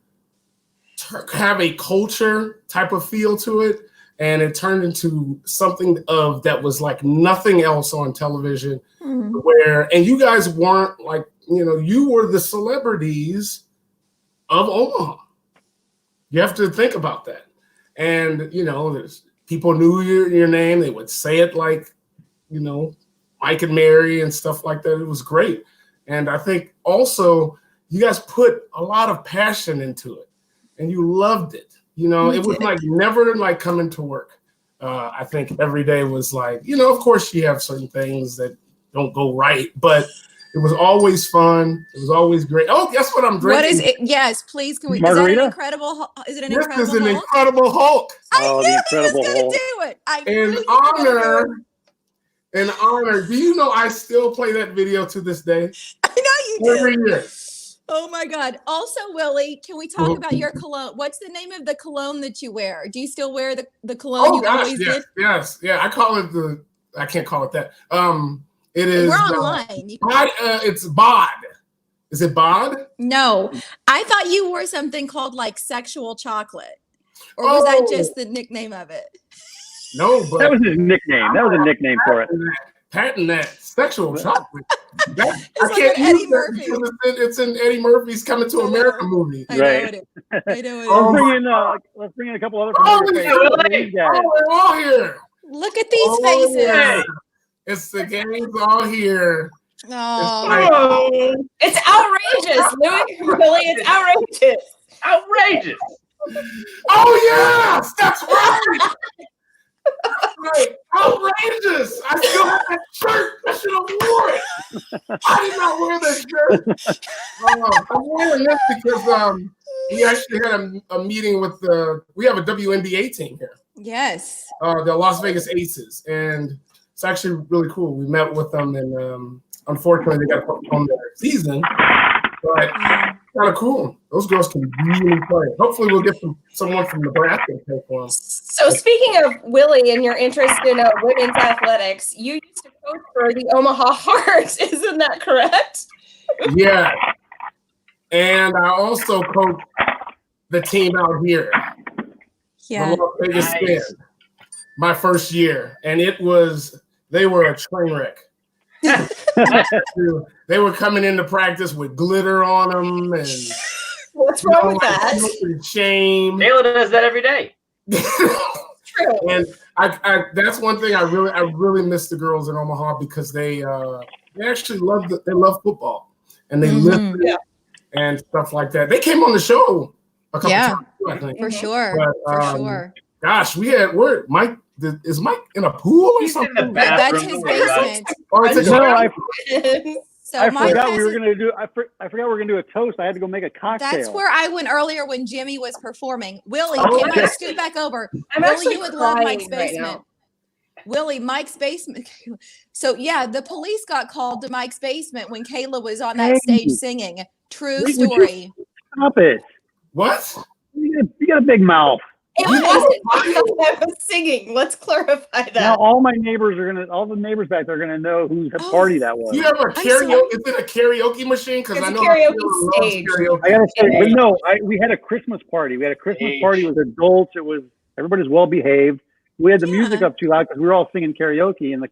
have a culture type of feel to it. And it turned into something that was like nothing else on television and you guys weren't like, you were the celebrities of Omaha. You have to think about that. And, there's people knew your name. They would say it like, Mike and Mary and stuff like that. It was great. And I think also you guys put a lot of passion into it and you loved it. It was like never like coming to work. I think every day was like, of course you have certain things that don't go right, but it was always fun. It was always great. Oh, guess what I'm drinking? What is it? Yes, please. Can we? Margarita? Is that an incredible? Is it an this incredible? Is an Hulk? Incredible Hulk. I knew the Incredible he was going Hulk. to do it. In honor. Do you know I still play that video to this day? I know you do. Every year. Oh my God. Also, Willie, can we talk about your cologne? What's the name of the cologne that you wear? Do you still wear the cologne you always did? Yes. Yeah. I call it I can't call it that. It is. We're online. It's Bod. Is it Bod? No. I thought you wore something called like sexual chocolate. Or was that just the nickname of it? No, but that was his nickname. That was a nickname for it. Patent that sexual chocolate. I like can't Eddie use Murphy. that because it's in Eddie Murphy's Coming to America movie. I know it is. Let's bring in a couple other. We're all here. Look at these faces. Yeah. It's the gang's all here. Oh, it's outrageous, Louis. Really, it's outrageous. Outrageous. Oh yes, that's right. Right. Outrageous! I still have that shirt. I should have worn it. I did not wear that shirt. I'm wearing this because we actually had a meeting with we have a WNBA team here. Yes. The Las Vegas Aces, and it's actually really cool. We met with them, and unfortunately, they got to postpone their season. But kind of cool. Those girls can really play. Hopefully, we'll get someone from Nebraska to play for them. So, speaking of Willie and your interest in women's athletics, you used to coach for the Omaha Heart. Isn't that correct? Yeah. And I also coach the team out here. Yeah. The Las Vegas Spin, my first year. And they were a train wreck. They were coming into practice with glitter on them, and what's wrong with that? Shame. Kayla does that every day. True. And I that's one thing I really miss the girls in Omaha because they actually love football and they live and stuff like that. They came on the show a couple times too, I think. For sure. But, for sure. Gosh, Mike. Is Mike in a pool or He's something? In the That's his basement. Or it's So I Mike forgot we has were a- gonna do. I forgot we were gonna do a toast. I had to go make a cocktail. That's where I went earlier when Jimmy was performing. Willie, Oh, can I okay. scoot back over? I'm Willie, actually you would love crying Mike's right basement. now. Willie, Mike's basement. So yeah, the police got called to Mike's basement when Kayla was on that stage singing. True Would you story. Stop it. What? You got a big mouth. It wasn't that I was singing. Let's clarify that. Now all my neighbors all the neighbors back there are gonna know whose party that was. Do you have a karaoke? Is it a karaoke machine? Because It's I a know karaoke stage. I gotta say, but no, we had a Christmas party. We had a Christmas party with adults. It was everybody's well behaved. We had the music up too loud because we were all singing karaoke, and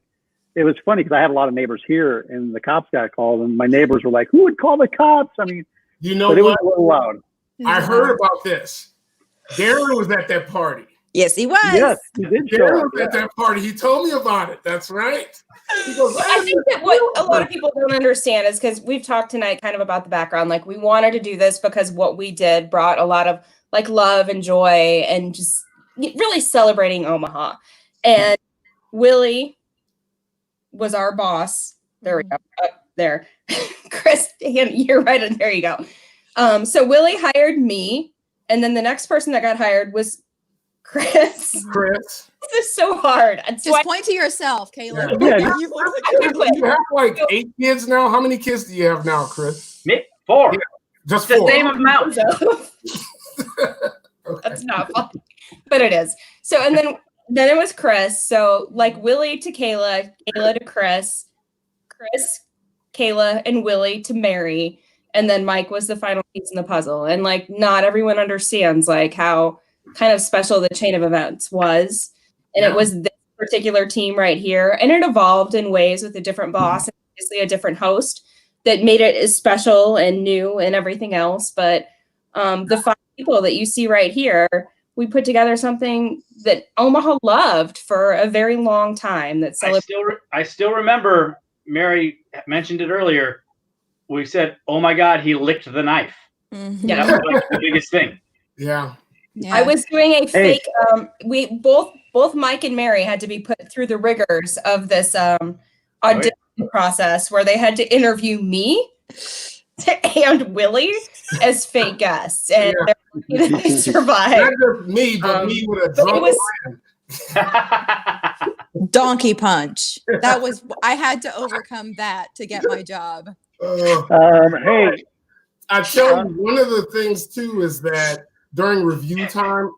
it was funny because I had a lot of neighbors here, and the cops got called, and my neighbors were like, "Who would call the cops?" I mean, You know but it was what? a little loud. I heard about this. Darren was at that party. Yes, he was. Yes, he did show Darren up. was at that party. He told me about it. That's right. He goes, I think that what a lot of people don't understand is because we've talked tonight kind of about the background. Like we wanted to do this because what we did brought a lot of like love and joy and just really celebrating Omaha. And Willie was our boss. There we go. Up there. Chris, you're right. And there you go. So Willie hired me. And then the next person that got hired was Chris. Chris. This is so hard. Just point to yourself, Kayla. Yeah. You have like 8 kids now. How many kids do you have now, Chris? Me? 4. Yeah, just The 4. same amount. That's not funny, but it is. So, and then it was Chris. So like Willie to Kayla, Kayla to Chris, Kayla, and Willie to Mary. And then Mike was the final piece in the puzzle. And like, not everyone understands like how kind of special the chain of events was. And it was this particular team right here. And it evolved in ways with a different boss and obviously a different host that made it as special and new and everything else. But the 5 people that you see right here, we put together something that Omaha loved for a very long time. That I still remember, Mary mentioned it earlier. We said, "Oh my God, he licked the knife." Mm-hmm. Yeah. That was like the biggest thing. Yeah. I was doing a fake. We both Mike and Mary had to be put through the rigors of this audition process where they had to interview me and Willie as fake guests, and they survived. Not just me, but me with a drunk Donkey punch. That was I had to overcome that to get my job. Hey, I tell you, one of the things too is that during review time,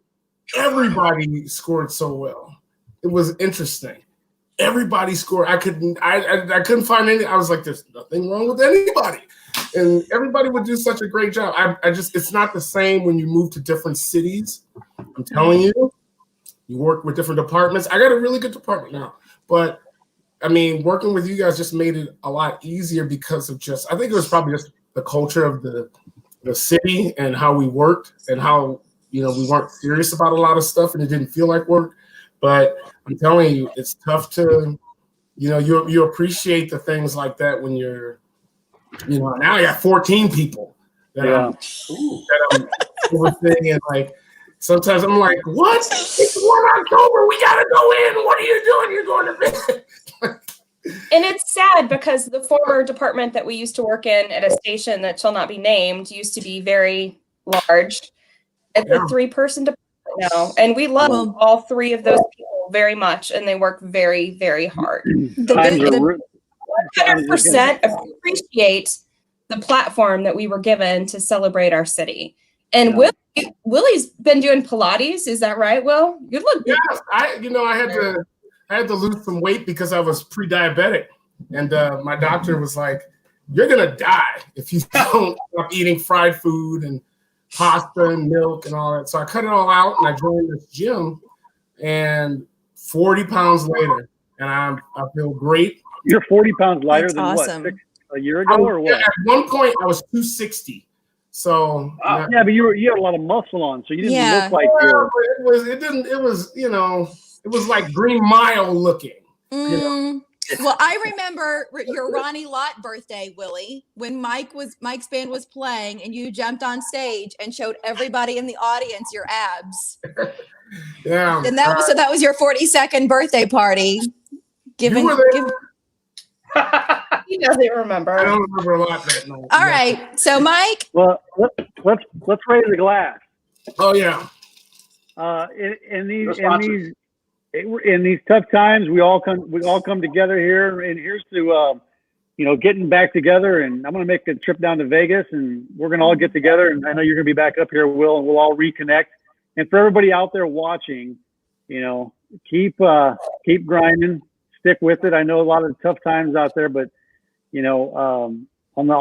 everybody scored so well. It was interesting. Everybody scored. I couldn't find any. I was like, there's nothing wrong with anybody, and everybody would do such a great job. It's not the same when you move to different cities. I'm telling you, you work with different departments. I got a really good department now, but I mean, working with you guys just made it a lot easier because of I think it was probably just the culture of the city and how we worked and how, we weren't serious about a lot of stuff and it didn't feel like work. But I'm telling you, it's tough to, you appreciate the things like that when you're, now I got 14 people that I'm overseeing, and like, sometimes I'm like, what? It's 1 October. We got to go in. What are you doing? You're going to bed. And it's sad because the former department that we used to work in at a station that shall not be named used to be very large. It's a 3-person department now. And we love all 3 of those people very much. And they work very, very hard. 100% appreciate the platform that we were given to celebrate our city. And Willie's been doing Pilates. Is that right, Will? You look good. Yeah, I had to lose some weight because I was pre-diabetic, and my doctor was like, "You're gonna die if you don't stop eating fried food and pasta and milk and all that." So I cut it all out, and I joined this gym, and 40 pounds later, and I feel great. You're 40 pounds lighter than awesome. what? A year ago or what? At one point, I was 260. So yeah, but you had a lot of muscle on, so you didn't look like it was like Green Mile looking. Well, I remember your Ronnie Lott birthday, Willie, when Mike's band was playing and you jumped on stage and showed everybody in the audience your abs. Yeah. And that was your 42nd birthday party. You were there. He doesn't remember. I don't remember a lot that night. All right. So, Mike. Well, let's raise a glass. Oh yeah. In these tough times, we all come together here, and here's to getting back together. And I'm going to make a trip down to Vegas, and we're going to all get together. And I know you're going to be back up here, Will, and we'll all reconnect. And for everybody out there watching, keep grinding, stick with it. I know a lot of tough times out there, but on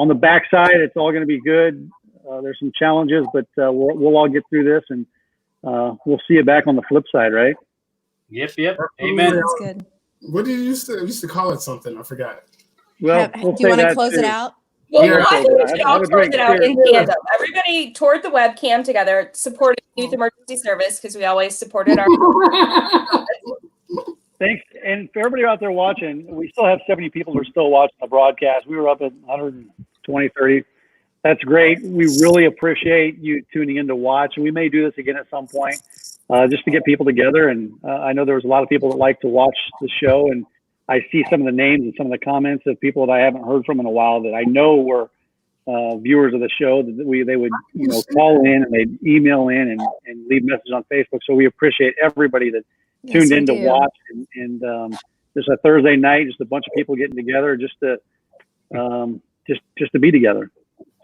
the backside, it's all going to be good. There's some challenges, but we'll all get through this, and we'll see you back on the flip side, right? Yep. Amen. That's good. What did you used to call it something? I forgot. Well, do you want to close it out? Well, Yeah. I think we should all Have a close great it out in year. tandem. Everybody toward the webcam together, supporting Youth Emergency Service because we always supported our. Thanks. And for everybody out there watching, we still have 70 people who are still watching the broadcast. We were up at 120, 30. That's great. We really appreciate you tuning in to watch. And we may do this again at some point just to get people together. And I know there was a lot of people that like to watch the show. And I see some of the names and some of the comments of people that I haven't heard from in a while that I know were viewers of the show. That they would call in and they'd email in and leave messages on Facebook. So we appreciate everybody that tuned in to watch and just a Thursday night, just a bunch of people getting together just to be together.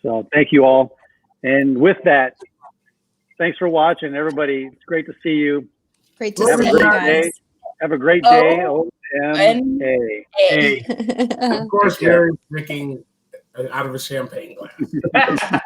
So thank you all. And with that, thanks for watching, everybody. It's great to see you. Great to see you guys. Have a great day. O-M-A. Of course, Mary's drinking out of a champagne glass.